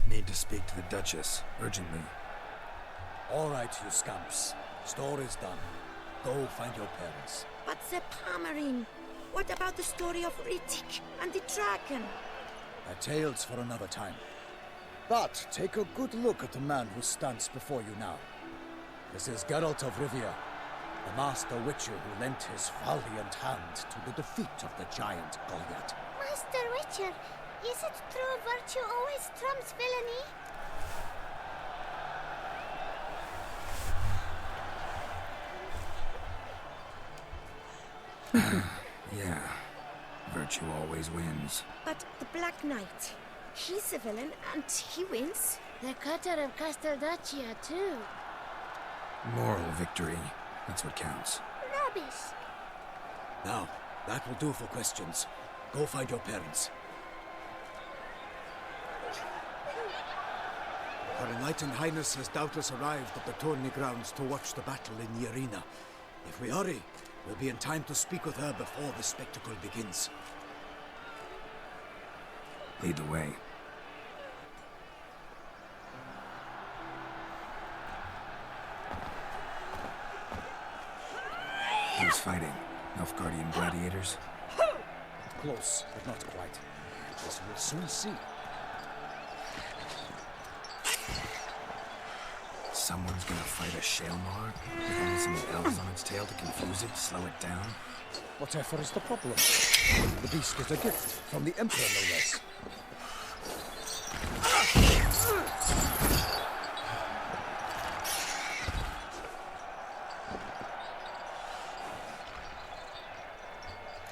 Need to speak to the Duchess, urgently. All right, you scamps. Story's done. Go find your parents. But the Palmerin, what about the story of Rittik and the dragon? A tale's for another time. But take a good look at the man who stands before you now. This is Geralt of Rivia, the master witcher who lent his valiant hand to the defeat of the giant Golyat. Master Witcher, is it true virtue always trumps villainy? Yeah. Virtue always wins. But the Black Knight, he's a villain and he wins. The cutter of Castelduccia, too. Moral victory. That's what counts. Rubbish. Now, that will do for questions. Go find your parents. Her Enlightened Highness has doubtless arrived at the tourney grounds to watch the battle in the arena. If we hurry, we'll be in time to speak with her before the spectacle begins. Lead the way. Who's fighting? Nilfgaardian gladiators? Close, but not quite. As we'll soon see. Someone's gonna fight a Shaelmar with only some bells on its tail to confuse it, slow it down? Whatever is the problem? The beast is a gift from the Emperor, no less.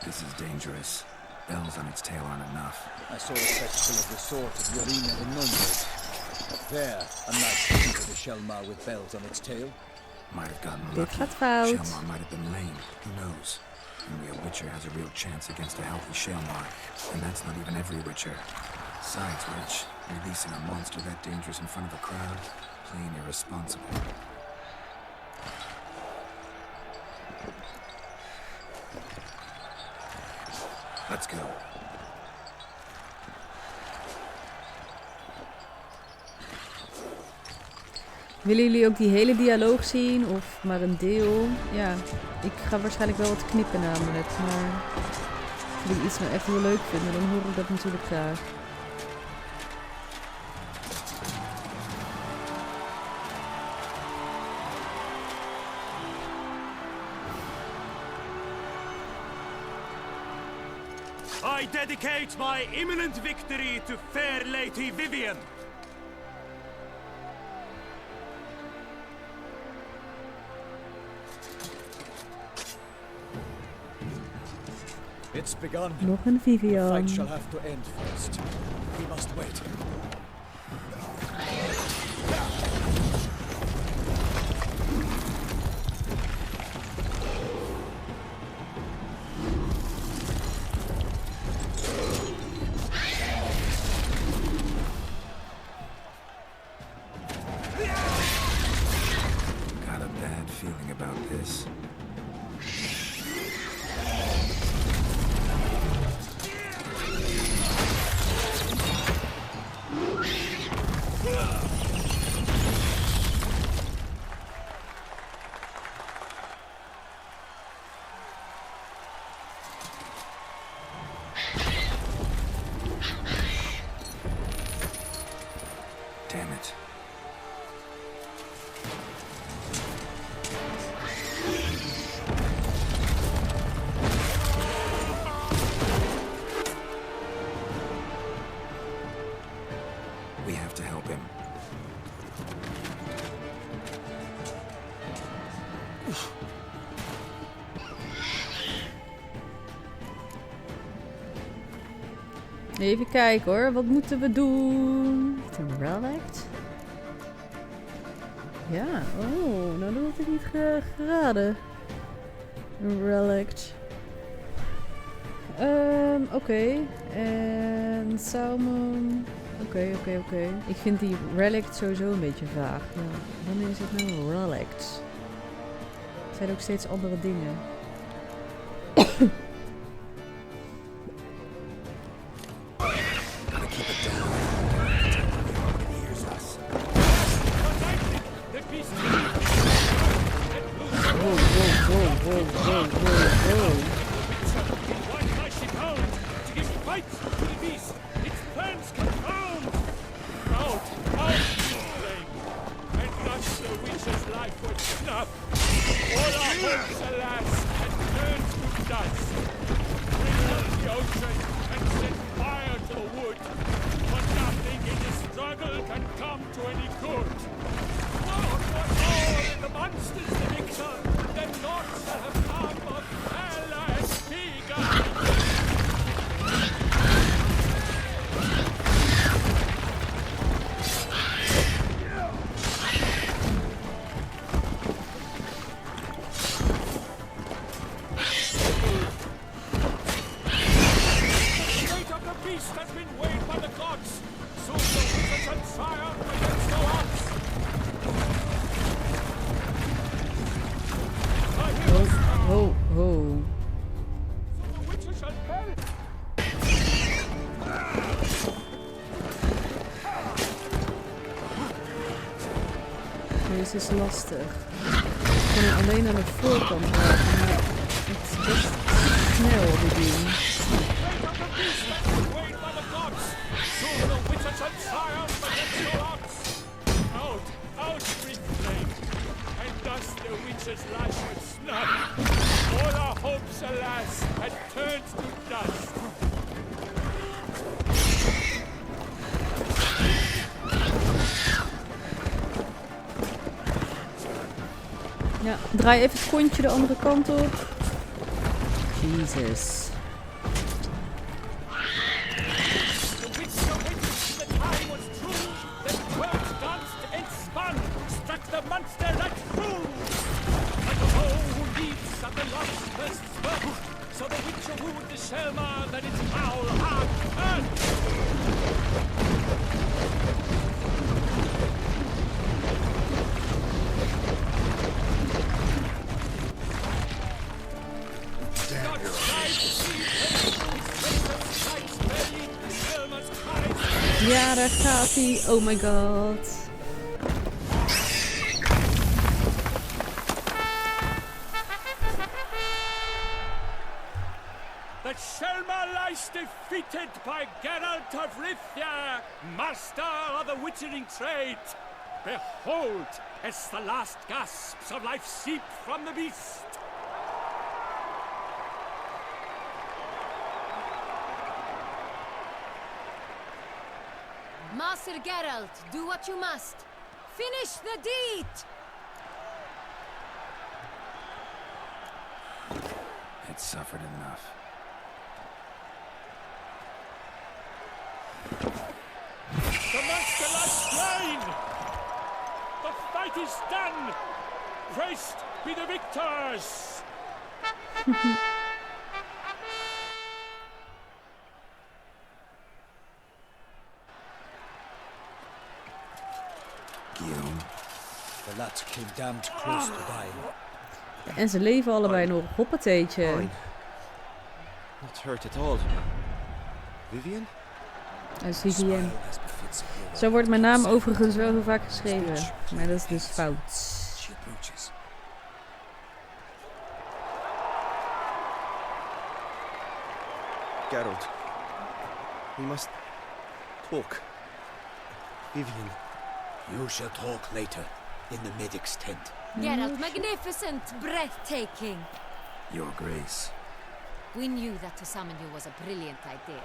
This is dangerous. Bells on its tail aren't enough. I saw a spectacle of the sort at the arena in Nuremberg. There, a knight defeated a Shaelmar with bells on its tail. Might have gotten Dit lucky. gaat fout. Shaelmar might have been lame. Who knows? Only a Witcher has a real chance against a healthy Shaelmar. And that's not even every Witcher. Besides which, releasing a monster that dangerous in front of a crowd, plain irresponsible. Let's go. Willen jullie ook die hele dialoog zien of maar een deel? Ja, ik ga waarschijnlijk wel wat knippen namelijk, maar als jullie iets nou echt heel leuk vinden, dan hoor ik dat natuurlijk graag. I dedicate my imminent victory to fair Lady Vivian. It's begun. Nog een Vivian. The fight shall have to end first. We must wait. Got a bad feeling about this. Damn it. We have to help him. Even kijken hoor, wat moeten we doen? Is het een relict? Ja, oh, nou dat had ik niet geraden. Een relict. Oké. En salmon. Oké. Ik vind die relict sowieso een beetje vaag. Ja, wanneer is het nou een relict? Het zijn ook steeds andere dingen. Alas, and turns to dust. Bring up the ocean and set Alles is lastig. Ik kan hem alleen aan de voorkant raken, maar het is best snel dit ding. Out, shrieked flame, and thus the witch's lash would snap. All our hopes, alas, had turned to dust. Ja, draai even het kontje de andere kant op. Jezus. The monster like fools, like a foe who leaps at the last first spurt. So the witcher wooed the Selma that its foul heart turned. Ja, daar gaat hij. Oh my god. The Selma lies defeated by Geralt of Rivia, master of the witchering trade. Behold, as the last gasps of life seep from the beast. Master Geralt, do what you must. Finish the deed! It suffered enough. The monster lies slain! The fight is done! Praised be the victors! Guillaume. The lad came damned close to dying. En ze leven allebei nog. Hoppateetje. Not hurt at all. Vivian? Dat is Vivian. Zo wordt mijn naam overigens wel heel vaak geschreven. Maar dat is dus fout. Geralt. We must talk. Vivian. You shall talk later, in the medic's tent. Geralt, magnificent, breathtaking. Your Grace. We knew that to summon you was a brilliant idea.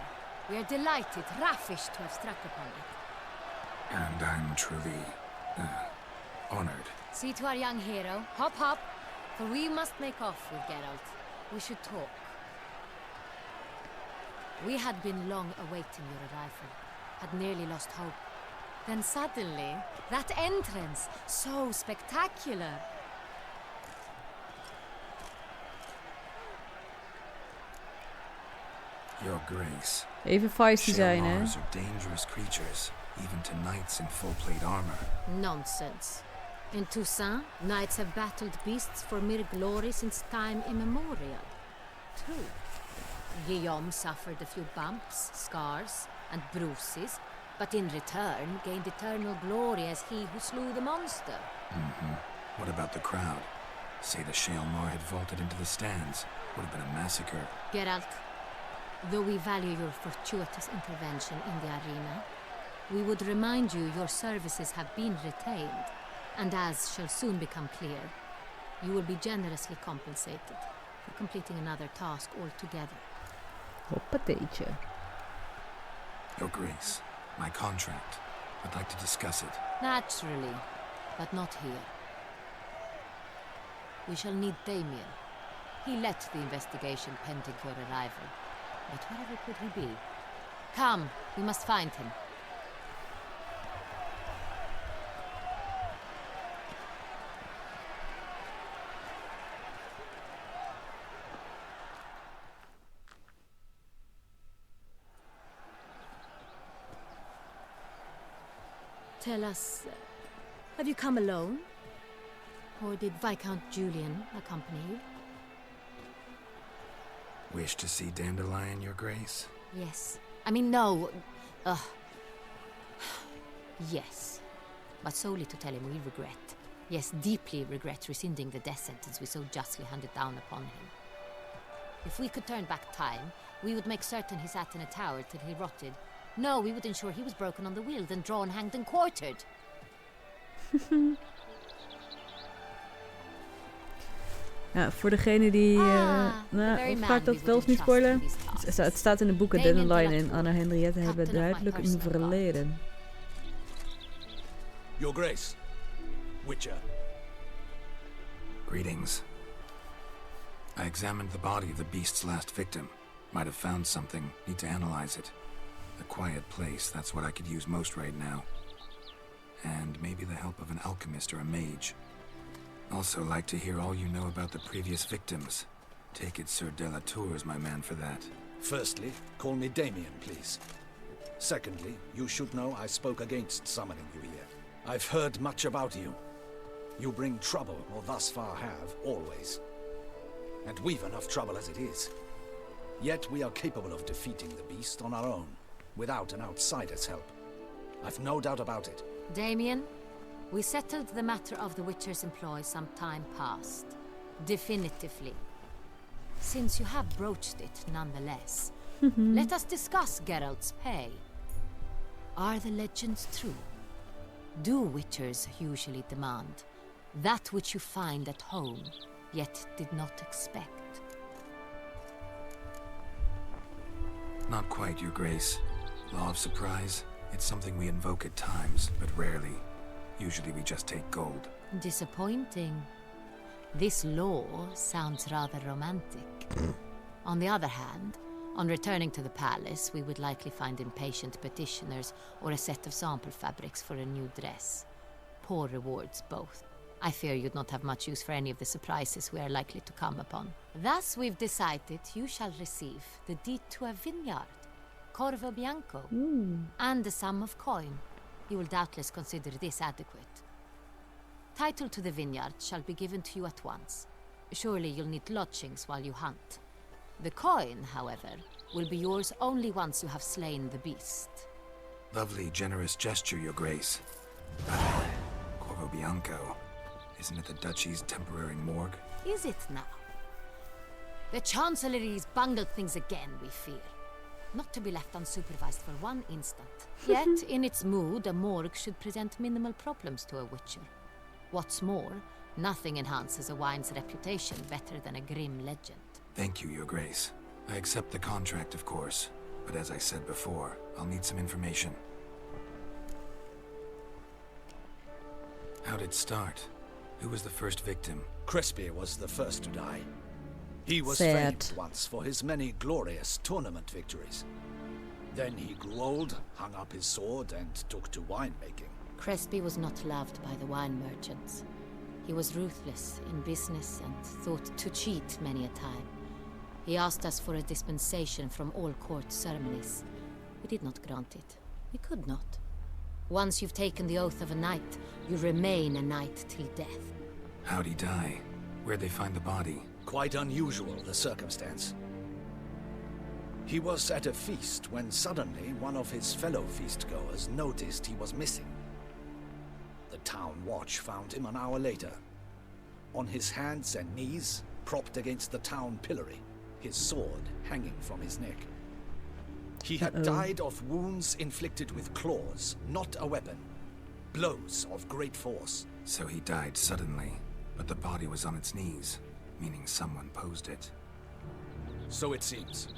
We are delighted, ravished to have struck upon it. And I'm truly honored. See to our young hero. Hop, hop. For we must make off with Geralt. We should talk. We had been long awaiting your arrival. Had nearly lost hope. Then suddenly, that entrance, so spectacular. Your Grace. Even feisty zijn, hè? Are dangerous creatures, even to knights in full-plate armor. Nonsense. In Toussaint, knights have battled beasts for mere glory since time immemorial. True. Guillaume suffered a few bumps, scars, and bruises, but in return gained eternal glory as he who slew the monster. What about the crowd? Say the Shaelmar had vaulted into the stands. Would have been a massacre. Geralt, though we value your fortuitous intervention in the arena, we would remind you your services have been retained, and as shall soon become clear, you will be generously compensated for completing another task altogether. Hoppateetje. Your Grace, my contract. I'd like to discuss it. Naturally, but not here. We shall need Damien. He led the investigation pending your arrival. But wherever could he be? Come, we must find him. Tell us, have you come alone? Or did Viscount Julian accompany you? Wish to see Dandelion, Your Grace? Yes. I mean, no. Yes. But solely to tell him we regret. Yes, deeply regret rescinding the death sentence we so justly handed down upon him. If we could turn back time, we would make certain he sat in a tower till he rotted. No, we would ensure he was broken on the wheel, then drawn, hanged and quartered. Ja, voor degene die vaak dat wel eens niet spoilen. Het staat in de boeken. Dandelion en Anna Henriette hebben duidelijk een verleden. Your Grace, Witcher. Greetings. I examined the body of the beast's last victim. Might have found something. Need to analyze it. A quiet place, that's what I could use most right now. And maybe the help of an alchemist or a mage. Also like to hear all you know about the previous victims. Take it Sir de la Tour is my man for that. Firstly, call me Damien, please. Secondly, you should know I spoke against summoning you here. I've heard much about you. You bring trouble, or thus far have, always. And we've enough trouble as it is. Yet we are capable of defeating the beast on our own, without an outsider's help. I've no doubt about it. Damien, we settled the matter of the Witcher's employ some time past. Definitively. Since you have broached it nonetheless, let us discuss Geralt's pay. Are the legends true? Do Witchers usually demand that which you find at home, yet did not expect? Not quite, Your Grace. Law of surprise, it's something we invoke at times, but rarely. Usually we just take gold. Disappointing. This law sounds rather romantic. On the other hand, on returning to the palace, we would likely find impatient petitioners or a set of sample fabrics for a new dress. Poor rewards, both. I fear you'd not have much use for any of the surprises we are likely to come upon. Thus, we've decided you shall receive the deed to a vineyard, Corvo Bianco, and a sum of coin. You will doubtless consider this adequate. Title to the vineyard shall be given to you at once. Surely you'll need lodgings while you hunt. The coin, however, will be yours only once you have slain the beast. Lovely, generous gesture, Your Grace. Corvo Bianco. Isn't it the Duchy's temporary morgue? Is it now? The Chancellery's bungled things again, we fear. Not to be left unsupervised for one instant. Yet, in its mood, a morgue should present minimal problems to a Witcher. What's more, nothing enhances a wine's reputation better than a grim legend. Thank you, Your Grace. I accept the contract, of course. But as I said before, I'll need some information. How'd it start? Who was the first victim? Crespi was the first to die. He was Sad. famed once for his many glorious tournament victories. Then he grew old, hung up his sword, and took to winemaking. Crespi was not loved by the wine merchants. He was ruthless in business and thought to cheat many a time. He asked us for a dispensation from all court ceremonies. We did not grant it. We could not. Once you've taken the oath of a knight, you remain a knight till death. How'd he die? Where'd they find the body? Quite unusual, the circumstance. He was at a feast when suddenly one of his fellow feastgoers noticed he was missing. The town watch found him an hour later. On his hands and knees, propped against the town pillory, his sword hanging from his neck. He had died of wounds inflicted with claws, not a weapon. Blows of great force. So he died suddenly, but the body was on its knees, meaning someone posed it. So it seems.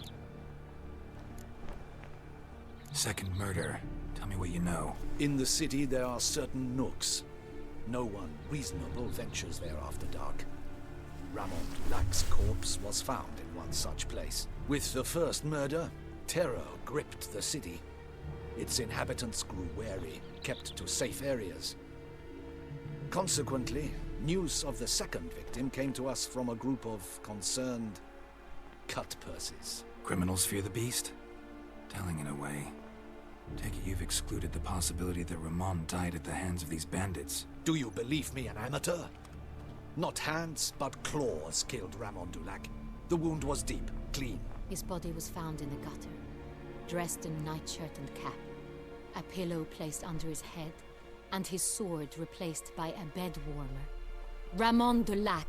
Second murder. Tell me what you know. In the city there are certain nooks. No one reasonable ventures there after dark. Ramon Dulac's corpse was found in one such place. With the first murder, terror gripped the city. Its inhabitants grew wary, kept to safe areas. Consequently, news of the second victim came to us from a group of concerned cut-purses. Criminals fear the beast? Telling in a way. Take it you've excluded the possibility that Ramon died at the hands of these bandits. Do you believe me an amateur? Not hands, but claws killed Ramon Dulac. The wound was deep, clean. His body was found in the gutter, dressed in nightshirt and cap, a pillow placed under his head, and his sword replaced by a bed warmer. Ramon de Lac,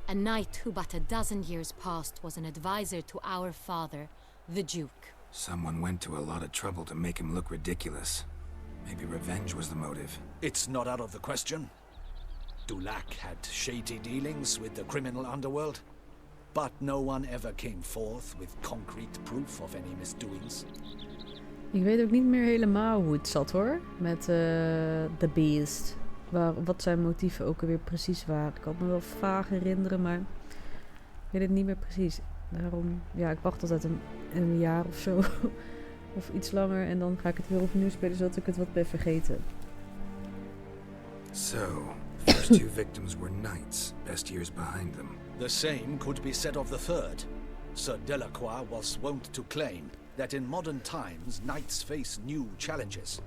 a knight who but a dozen years past was an advisor to our father, the Duke. Someone went to a lot of trouble to make him look ridiculous. Maybe revenge was the motive. It's not out of the question. Dulac had shady dealings with the criminal underworld, but no one ever came forth with concrete proof of any misdoings. Ik weet ook niet meer helemaal hoe het zat hoor, met The Beast. Wat zijn motieven ook alweer precies waren. Ik kan me wel vaag herinneren, maar ik weet het niet meer precies. Daarom, ja, ik wacht altijd een jaar of zo. Of iets langer en dan ga ik het weer opnieuw spelen, zodat ik het wat ben vergeten. So, first two victims were knights, best years behind them. The same could be said of the third. Sir Delacroix was wont to claim that in modern times knights face new challenges,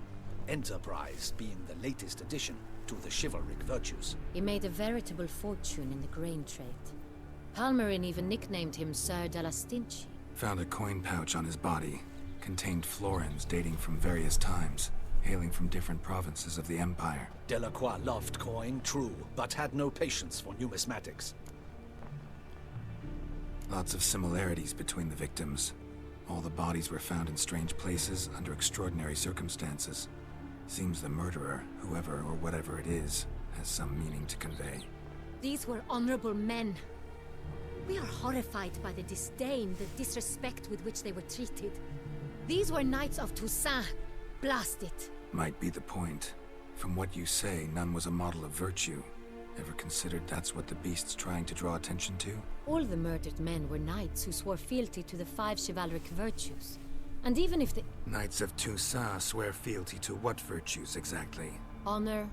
enterprise being the latest addition to the chivalric virtues. He made a veritable fortune in the grain trade. Palmerin even nicknamed him Sir de la Stinchi. Found a coin pouch on his body. Contained florins dating from various times, hailing from different provinces of the Empire. Delacroix loved coin, true, but had no patience for numismatics. Lots of similarities between the victims. All the bodies were found in strange places under extraordinary circumstances. Seems the murderer, whoever or whatever it is, has some meaning to convey. These were honorable men. We are horrified by the disdain, the disrespect with which they were treated. These were Knights of Toussaint. Blast it. Might be the point. From what you say, none was a model of virtue. Ever considered that's what the beast's trying to draw attention to? All the murdered men were knights who swore fealty to the 5 chivalric virtues. And even if the Knights of Toussaint swear fealty to what virtues exactly? honor,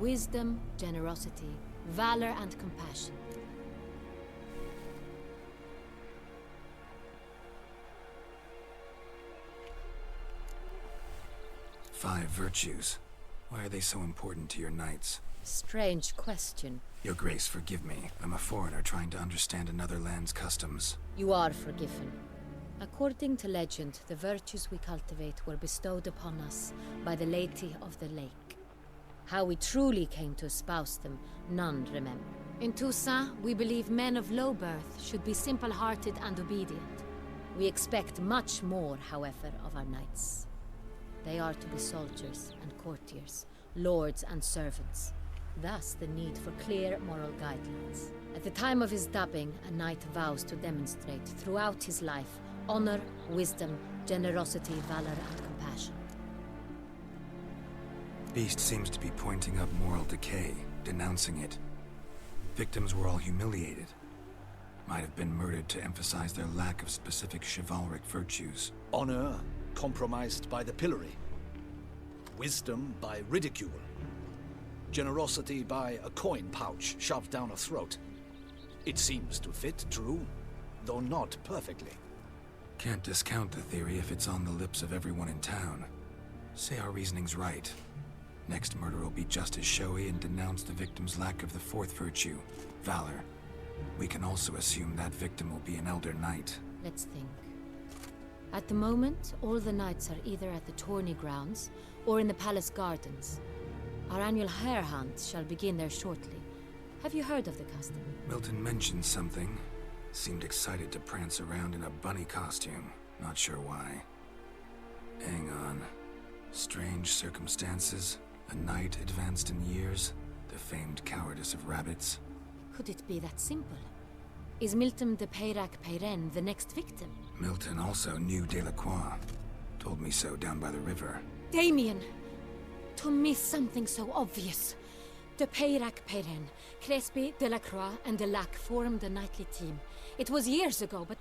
wisdom, generosity, valor, and compassion. Five virtues. Why are they so important to your knights? Strange question. Your Grace, forgive me. I'm a foreigner trying to understand another land's customs. You are forgiven. According to legend, the virtues we cultivate were bestowed upon us by the Lady of the Lake. How we truly came to espouse them, none remember. In Toussaint, we believe men of low birth should be simple-hearted and obedient. We expect much more, however, of our knights. They are to be soldiers and courtiers, lords and servants. Thus the need for clear moral guidelines. At the time of his dubbing, a knight vows to demonstrate throughout his life honor, wisdom, generosity, valor, and compassion. Beast seems to be pointing up moral decay, denouncing it. Victims were all humiliated. Might have been murdered to emphasize their lack of specific chivalric virtues. Honor compromised by the pillory. Wisdom by ridicule. Generosity by a coin pouch shoved down a throat. It seems to fit, true, though not perfectly. Can't discount the theory if it's on the lips of everyone in town. Say our reasoning's right. Next murder will be just as showy and denounce the victim's lack of the fourth virtue, valor. We can also assume that victim will be an elder knight. Let's think. At the moment, all the knights are either at the tourney grounds or in the palace gardens. Our annual Hare Hunt shall begin there shortly. Have you heard of the custom? Milton mentioned something. Seemed excited to prance around in a bunny costume. Not sure why. Hang on. Strange circumstances. A knight advanced in years. The famed cowardice of rabbits. Could it be that simple? Is Milton de Payrac-Payren the next victim? Milton also knew Delacroix. Told me so down by the river. Damien! To miss something so obvious. De Payrac-Payren, Crespi, Delacroix, and Delac formed a knightly team. It was years ago, but...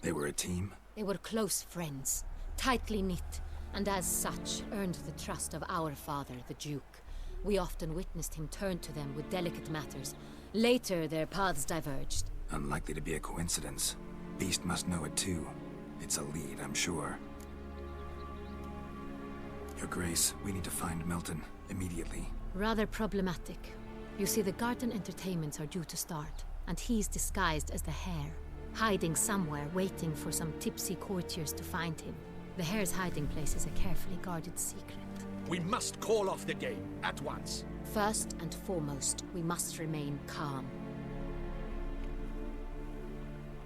They were a team? They were close friends, tightly knit, and as such earned the trust of our father, the Duke. We often witnessed him turn to them with delicate matters. Later, their paths diverged. Unlikely to be a coincidence. Beast must know it too. It's a lead, I'm sure. Your Grace, we need to find Milton, immediately. Rather problematic. You see, the garden entertainments are due to start, and he's disguised as the Hare, hiding somewhere, waiting for some tipsy courtiers to find him. The hare's hiding place is a carefully guarded secret. We must call off the game at once. First and foremost, we must remain calm.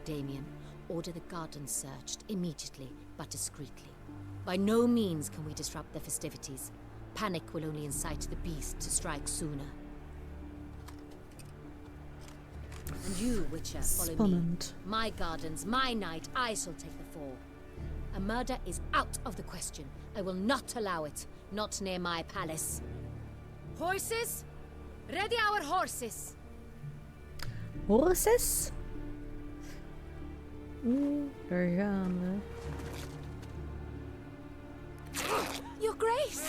Damien, order the gardens searched immediately, but discreetly. By no means can we disrupt the festivities. Panic will only incite the beast to strike sooner. And you, Witcher, follow me. My gardens, my night, I shall take the fall. A murder is out of the question. I will not allow it. Not near my palace. Horses? Ready our horses! Horses? Daar gaan we. Your Grace!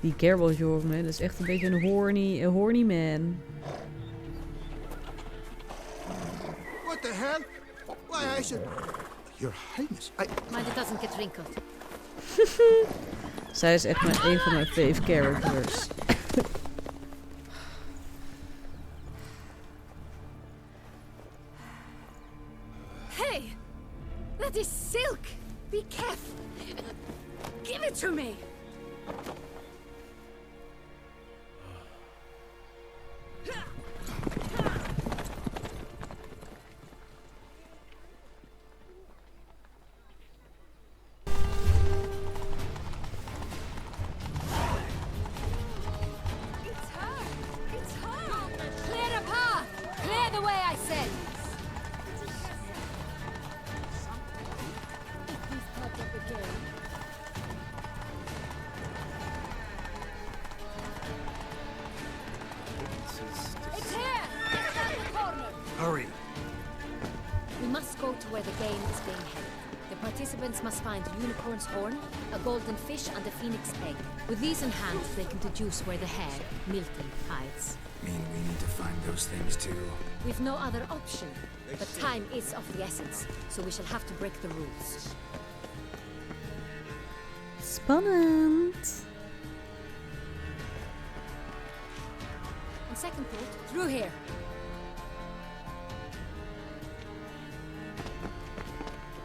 Die Geralt, jongen, dat is echt een beetje een horny man. What the hell? Why, I should... Your Highness, Mind it doesn't get wrinkled. Zij is echt een van mijn fave characters. Hey! That is silk! Be careful! Give it to me! Hurry! We must go to where the game is being held. The participants must find a unicorn's horn, a golden fish, and a phoenix egg. With these in hand, they can deduce where the hare, Milton, hides. Mean we need to find those things too? We've no other option. But time is of the essence, so we shall have to break the rules. Spannend. On second thought, through here.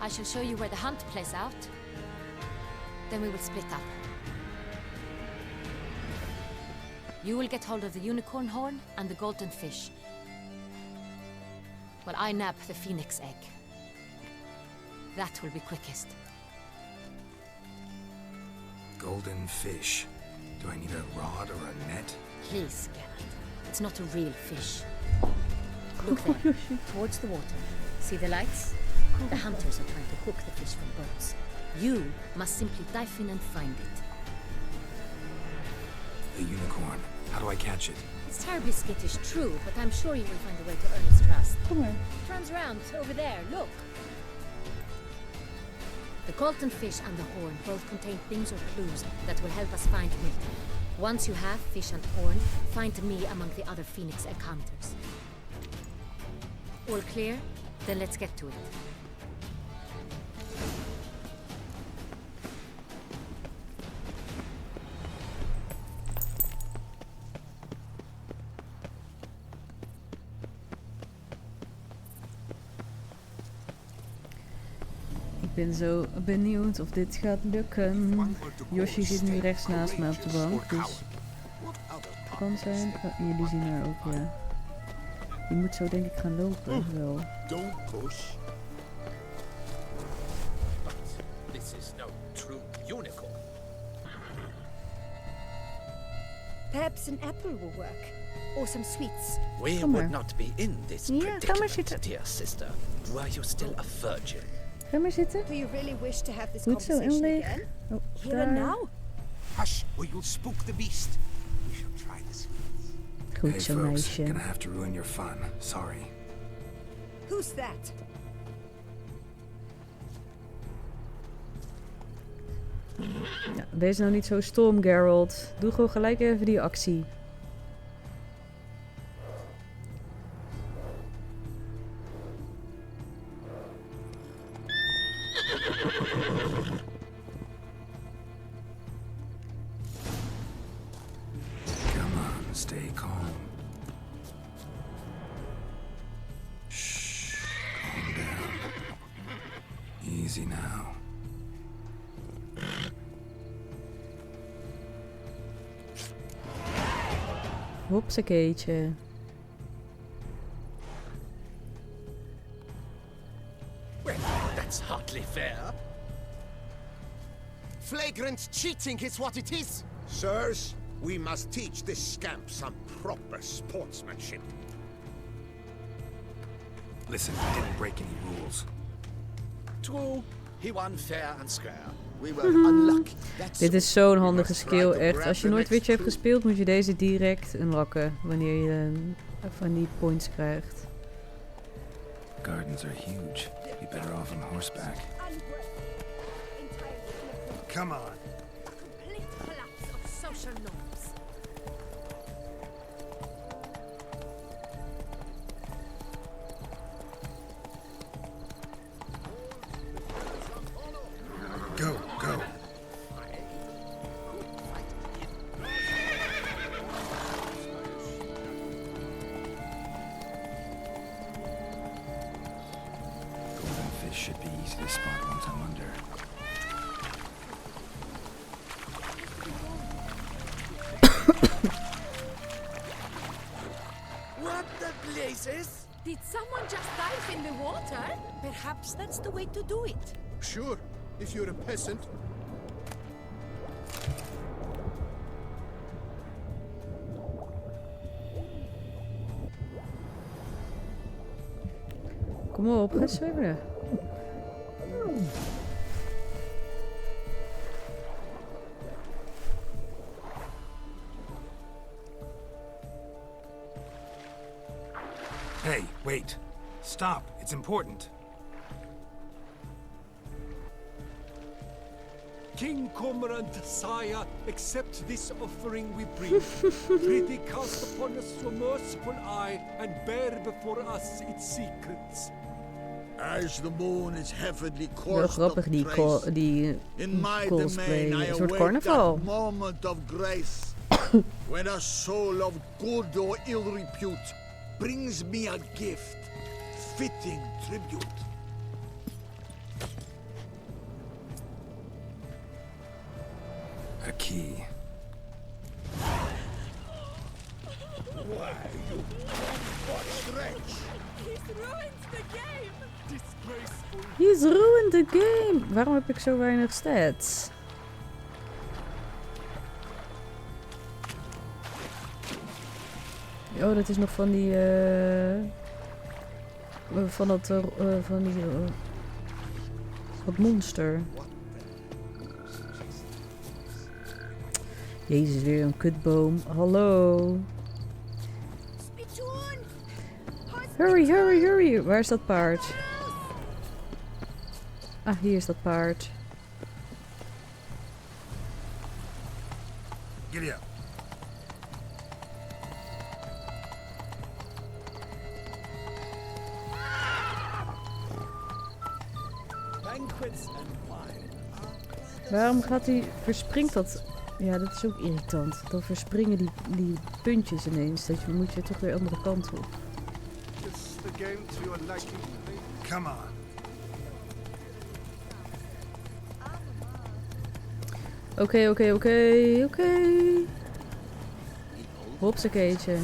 I shall show you where the hunt plays out. Then we will split up. You will get hold of the unicorn horn and the golden fish, while I nab the phoenix egg. That will be quickest. Golden fish. Do I need a rod or a net? Please, Geralt. It's not a real fish. Look there, towards the water. See the lights? The hunters are trying to hook the fish from boats. You must simply dive in and find it. The unicorn. How do I catch it? It's terribly skittish, true, but I'm sure you will find a way to earn its trust. Come on. It runs round, over there, look. The golden fish and the horn both contain things or clues that will help us find Milton. Once you have fish and horn, find me among the other phoenix egg hunters. All clear? Then let's get to it. Ik ben zo benieuwd of dit gaat lukken. Yoshi zit nu rechts naast me op de bank, dus het kan zijn. Oh, jullie zien haar ook, ja. Die moet zo denk ik gaan lopen, wel. Don't push. This is no true unicorn. Perhaps an apple will work. Or some sweets. We would not be in this predicament, dear sister. Were you still a virgin? Ga maar zitten. Do you really wish to have this Goed zo, conversation inleeg. again? Oh, Here and now? Hush, or you'll spook the beast. We shall try this. Goed Hey zo, folks, meisje. gonna have to ruin your fun. Sorry. Who's that? Ja, wees nou niet zo stom, Geralt. Doe gewoon gelijk even die actie. Come on, stay calm. Easy now. Hopsakeetje. Well, that's hardly fair. Flagrant cheating is what it is. Sirs, we must teach this scamp some proper sportsmanship. Listen, he didn't break any rules. True, he won fair and square. We were unlucky. Dit is zo'n handige skill, echt. Als je nooit Witcher hebt gespeeld, moet je deze direct unlocken wanneer je van die points krijgt. Gardens are huge. Be better off on horseback. Come on. Complete collapse of social norms. Go, go. Golden fish should be easy to spot once I'm under. What the blazes? Did someone just dive in the water? Perhaps that's the way to do it. Sure, if you're a peasant. Kom op, ga zwemmen. Hey, wait. Stop. It's important. King Cormoran Sire, accept this offering we bring. Prithee cast upon us your merciful eye and bear before us its secrets. As the moon is heavily Wel coursed grappig, die in my cosplay. domain, I Een soort await carnaval. that moment of grace when a soul of good or ill repute brings me a gift, fitting tribute. A key. Why, you stretch? He's ruined the game! Disgraceful. He's ruined the game. Waarom heb ik zo weinig stats? Oh, dat is nog van die... van dat... van die... dat monster. Jezus, weer een kutboom. Hallo. Hurry, hurry, hurry. Waar is dat paard? Ah, hier is dat paard. Giddy up. Banquets and wine. Waarom gaat hij... verspringt dat... Ja, dat is ook irritant. Dan verspringen die puntjes ineens. Dat moet je toch weer de andere kant op. Is the game to your liking? Come on. Oké. Hopsakeetje.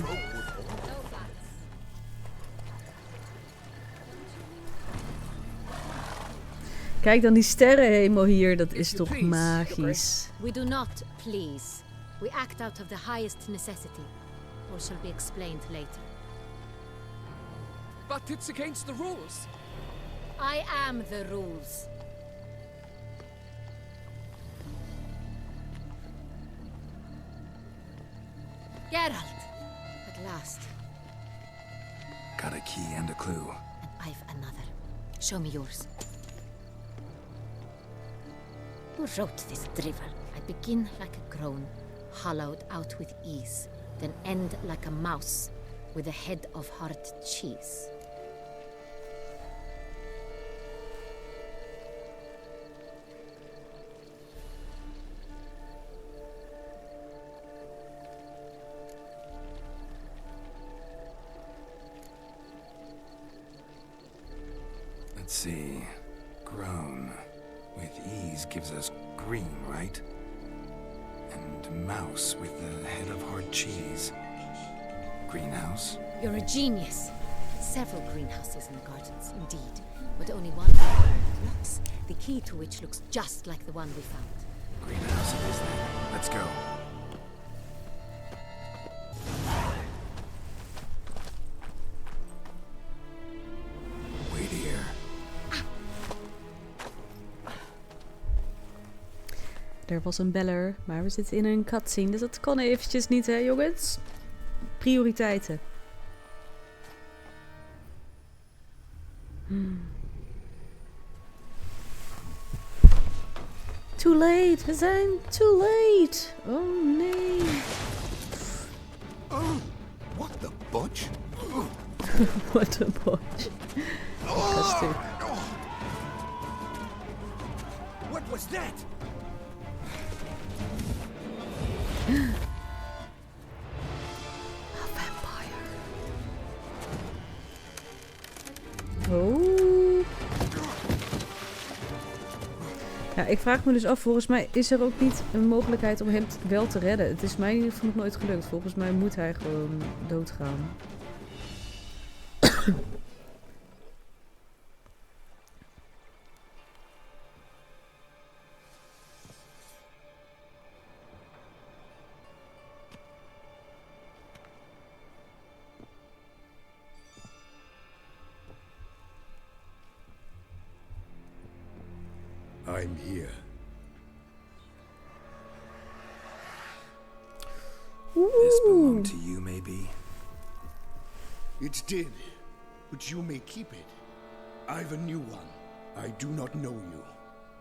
Kijk dan die sterrenhemel hier, dat is toch magisch. We do not please. We act out of the highest necessity, or shall be explained later. But it's against the rules. I am the rules. Geralt! At last. Got a key and a clue. And I've another. Show me yours. Who wrote this drivel? I begin like a groan, hollowed out with ease, then end like a mouse, with a head of hard cheese. Let's see. grown. With ease gives us green, right? And mouse with the head of hard cheese. Greenhouse? You're a genius. Several greenhouses in the gardens, indeed. But only one looks, the key to which looks just like the one we found. Greenhouse it is then. Let's go. Wait here. Er was een beller, maar we zitten in een cutscene, dus dat kan eventjes niet, hè jongens? Prioriteiten. Too late, we zijn too late. Oh nee. What the butch? What the butch. What was that? A vampire. Oh. Ja, ik vraag me dus af, volgens mij is er ook niet een mogelijkheid om hem wel te redden. Het is mij in ieder geval nog nooit gelukt. Volgens mij moet hij gewoon doodgaan. I'm here. This belonged to you, maybe? It did, but you may keep it. I've a new one. I do not know you.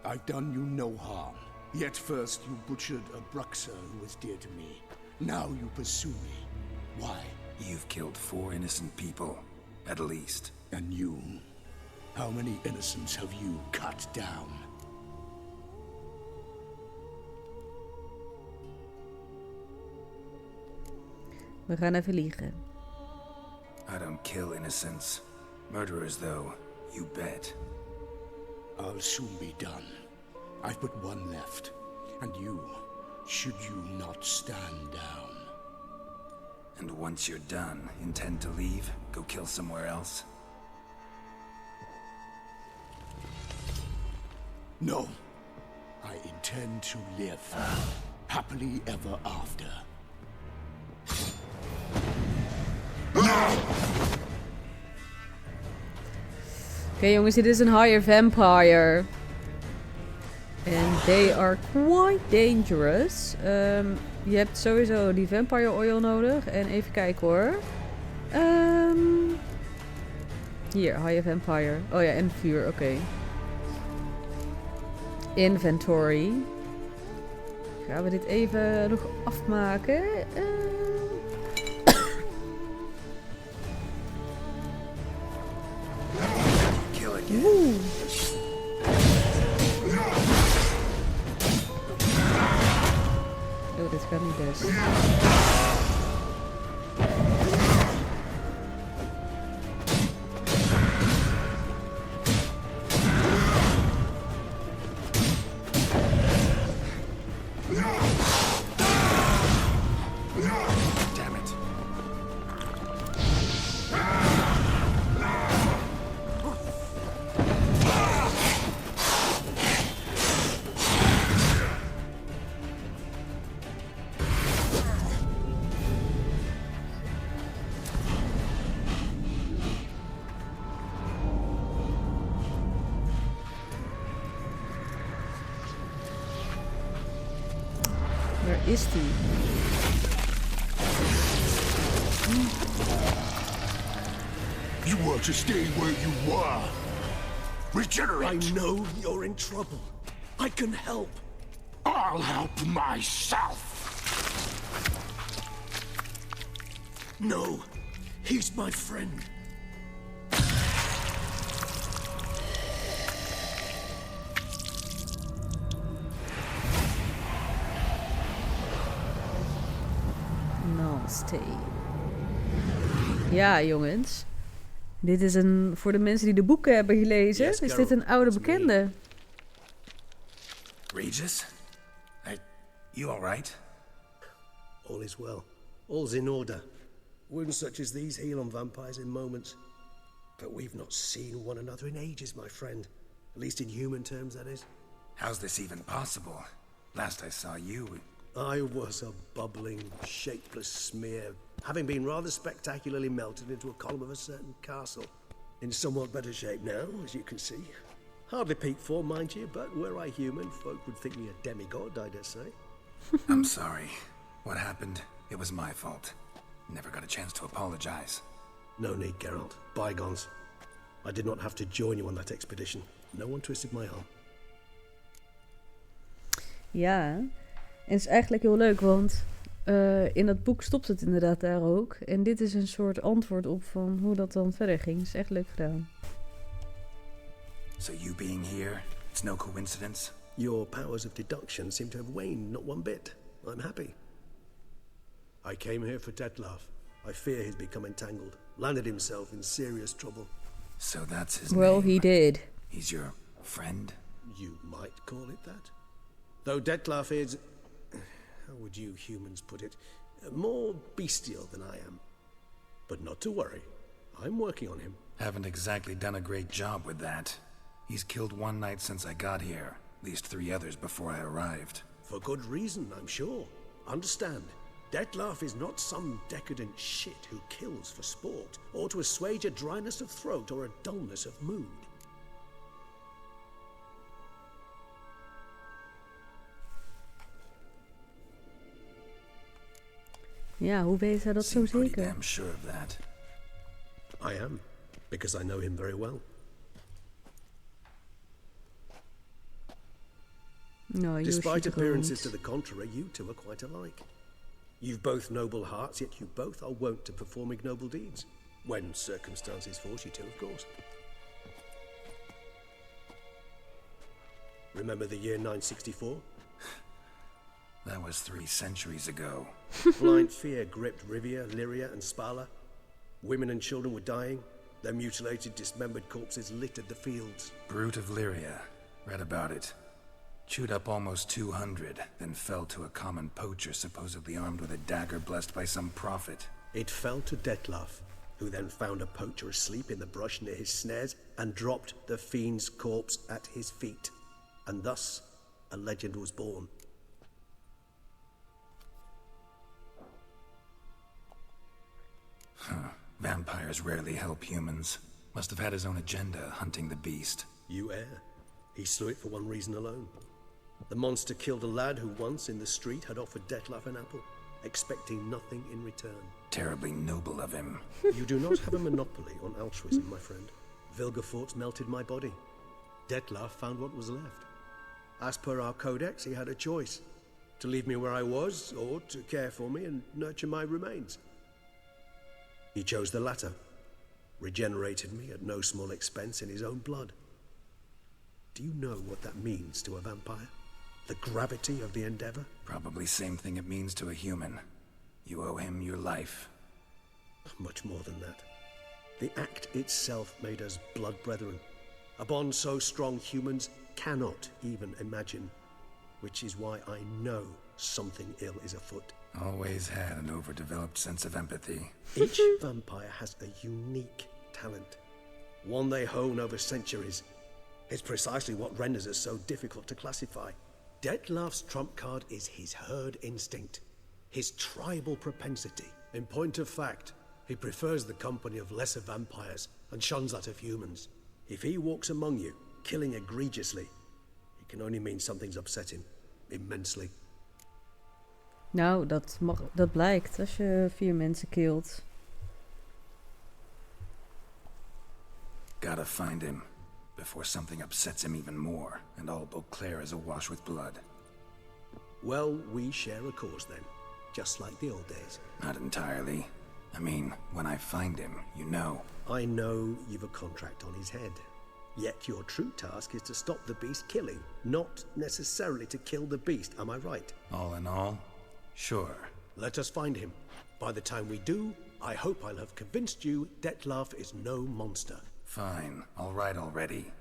I've done you no harm. Yet first you butchered a Bruxer who was dear to me. Now you pursue me. Why? You've killed 4 innocent people, at least. And you? How many innocents have you cut down? We gaan even liegen. I don't kill innocents. Murderers, though, you bet. I'll soon be done. I've but one left. And you, should you not stand down. And once you're done, intend to leave? Go kill somewhere else? No. I intend to live. Happily ever after. Oké, jongens, dit is een higher vampire. And they are quite dangerous. Je hebt sowieso die vampire oil nodig. En even kijken hoor. Hier, higher vampire. Oh ja, en vuur, oké. Inventory. Gaan we dit even nog afmaken. Oeh. Oh, dit gaat niet best. Is die? You want to stay where you were. Regenerate. I know you're in trouble. I can help. I'll help myself. No, he's my friend. Nasty. Ja, jongens. Dit is voor de mensen die de boeken hebben gelezen, Yes, is dit een oude bekende. Regis? You alright? All is well. All's in order. Wounds such as these heal on vampires in moments. But we've not seen one another in ages, my friend. At least in human terms, that is. How's this even possible? Last I saw you... I was a bubbling, shapeless smear, having been rather spectacularly melted into a column of a certain castle. In somewhat better shape now, as you can see. Hardly peak form, mind you, but were I human, folk would think me a demigod, I dare say. I'm sorry. What happened, it was my fault. Never got a chance to apologize. No need, Geralt. Bygones. I did not have to join you on that expedition. No one twisted my arm. Ja, en het is eigenlijk heel leuk, want in dat boek stopt het inderdaad daar ook. En dit is een soort antwoord op van hoe dat dan verder ging. Het is echt leuk gedaan. So you being here, it's no coincidence? Your powers of deduction seem to have waned not one bit. I'm happy. I came here for Detlef. I fear he's become entangled. Landed himself in serious trouble. So that's his Well, name. he did. He's your friend? You might call it that. Though Detlef is... how would you humans put it? More bestial than I am. But not to worry. I'm working on him. Haven't exactly done a great job with that. He's killed one knight since I got here. At least 3 others before I arrived. For good reason, I'm sure. Understand, Detlef is not some decadent shit who kills for sport, or to assuage a dryness of throat or a dullness of mood. Ja, hoe weet hij dat zo zeker? I'm sure of that. I am, because I know him very well. No, Despite appearances to the contrary, you two are quite alike. You've both noble hearts, yet you both are wont to perform ignoble deeds. When circumstances force you to, of course. Remember the year 964? That was 3 centuries ago. Blind fear gripped Rivia, Lyria, and Spala. Women and children were dying. Their mutilated, dismembered corpses littered the fields. Brute of Lyria. Read about it. Chewed up almost 200, then fell to a common poacher supposedly armed with a dagger blessed by some prophet. It fell to Detlef, who then found a poacher asleep in the brush near his snares and dropped the fiend's corpse at his feet. And thus, a legend was born. Vampires rarely help humans. Must have had his own agenda, hunting the beast. You err. He slew it for one reason alone. The monster killed a lad who once, in the street, had offered Detlef an apple, expecting nothing in return. Terribly noble of him. You do not have a monopoly on altruism, my friend. Vilgefortz melted my body. Detlef found what was left. As per our codex, he had a choice. To leave me where I was, or to care for me and nurture my remains. He chose the latter. Regenerated me at no small expense in his own blood. Do you know what that means to a vampire? The gravity of the endeavor? Probably same thing it means to a human. You owe him your life. Much more than that. The act itself made us blood brethren. A bond so strong humans cannot even imagine. Which is why I know something ill is afoot. Always had an overdeveloped sense of empathy. Each vampire has a unique talent. One they hone over centuries. It's precisely what renders us so difficult to classify. Detlef's trump card is his herd instinct, his tribal propensity. In point of fact, he prefers the company of lesser vampires and shuns that of humans. If he walks among you, killing egregiously, it can only mean something's upset him, immensely. Nou, dat blijkt als je 4 mensen killt. Gotta find him. Before something upsets him even more, and all Beauclair is awash with blood. Well, we share a cause then, just like the old days. Not entirely. I mean, when I find him, you know. I know you've a contract on his head. Yet your true task is to stop the beast killing, not necessarily to kill the beast, am I right? All in all, sure. Let us find him. By the time we do, I hope I'll have convinced you Detlef is no monster. Fine, all right already.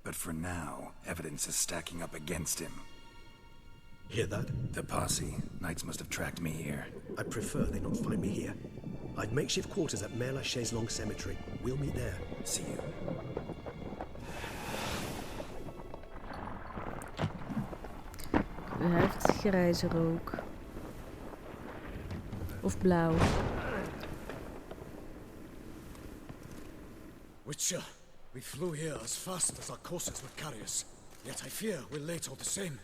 But for now, evidence is stacking up against him. Hear that? The posse. Knights must have tracked me here. I prefer they not find me here. I've makeshift quarters at Mère Lachaise Long Cemetery. We'll meet there. See you. Hij heeft grijze rook. Of blauw. Witcher, we flew here as fast as our courses would carry us. Yet I fear we're late all the same.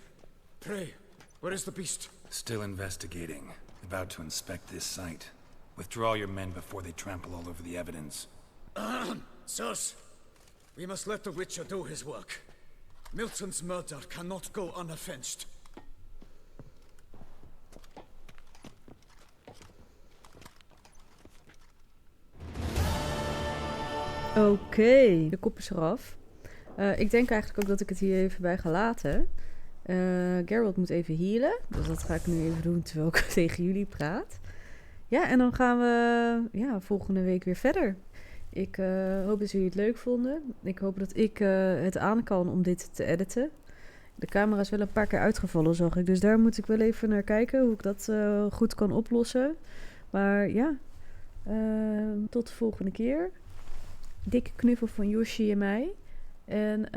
Pray, where is the beast? Still investigating. About to inspect this site. Withdraw your men before they trample all over the evidence. Sirs, we must let the Witcher do his work. Milton's murder cannot go unavenged. Oké, de kop is eraf. Ik denk eigenlijk ook dat ik het hier even bij ga laten. Geralt moet even healen. Dus dat ga ik nu even doen terwijl ik tegen jullie praat. Ja, en dan gaan we volgende week weer verder. Ik hoop dat jullie het leuk vonden. Ik hoop dat ik het aan kan om dit te editen. De camera is wel een paar keer uitgevallen, zag ik. Dus daar moet ik wel even naar kijken hoe ik dat goed kan oplossen. Maar ja, tot de volgende keer. Dikke knuffel van Yoshi en mij. En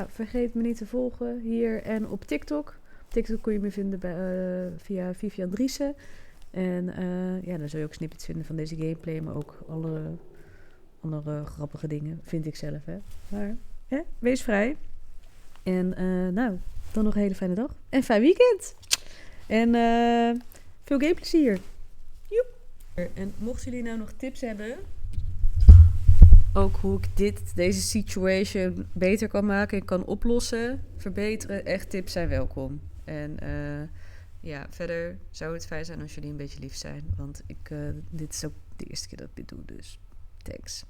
vergeet me niet te volgen hier en op TikTok. Op TikTok kun je me vinden via Vivian Driessen. En dan zul je ook snippets vinden van deze gameplay. Maar ook alle andere grappige dingen, vind ik zelf. Hè. Maar wees vrij. En dan nog een hele fijne dag. En fijn weekend. En veel gameplezier. Joep. En mochten jullie nou nog tips hebben... Ook hoe ik deze situation beter kan maken en kan oplossen, verbeteren. Echt tips zijn welkom. En verder zou het fijn zijn als jullie een beetje lief zijn. Want dit is ook de eerste keer dat ik dit doe, dus thanks.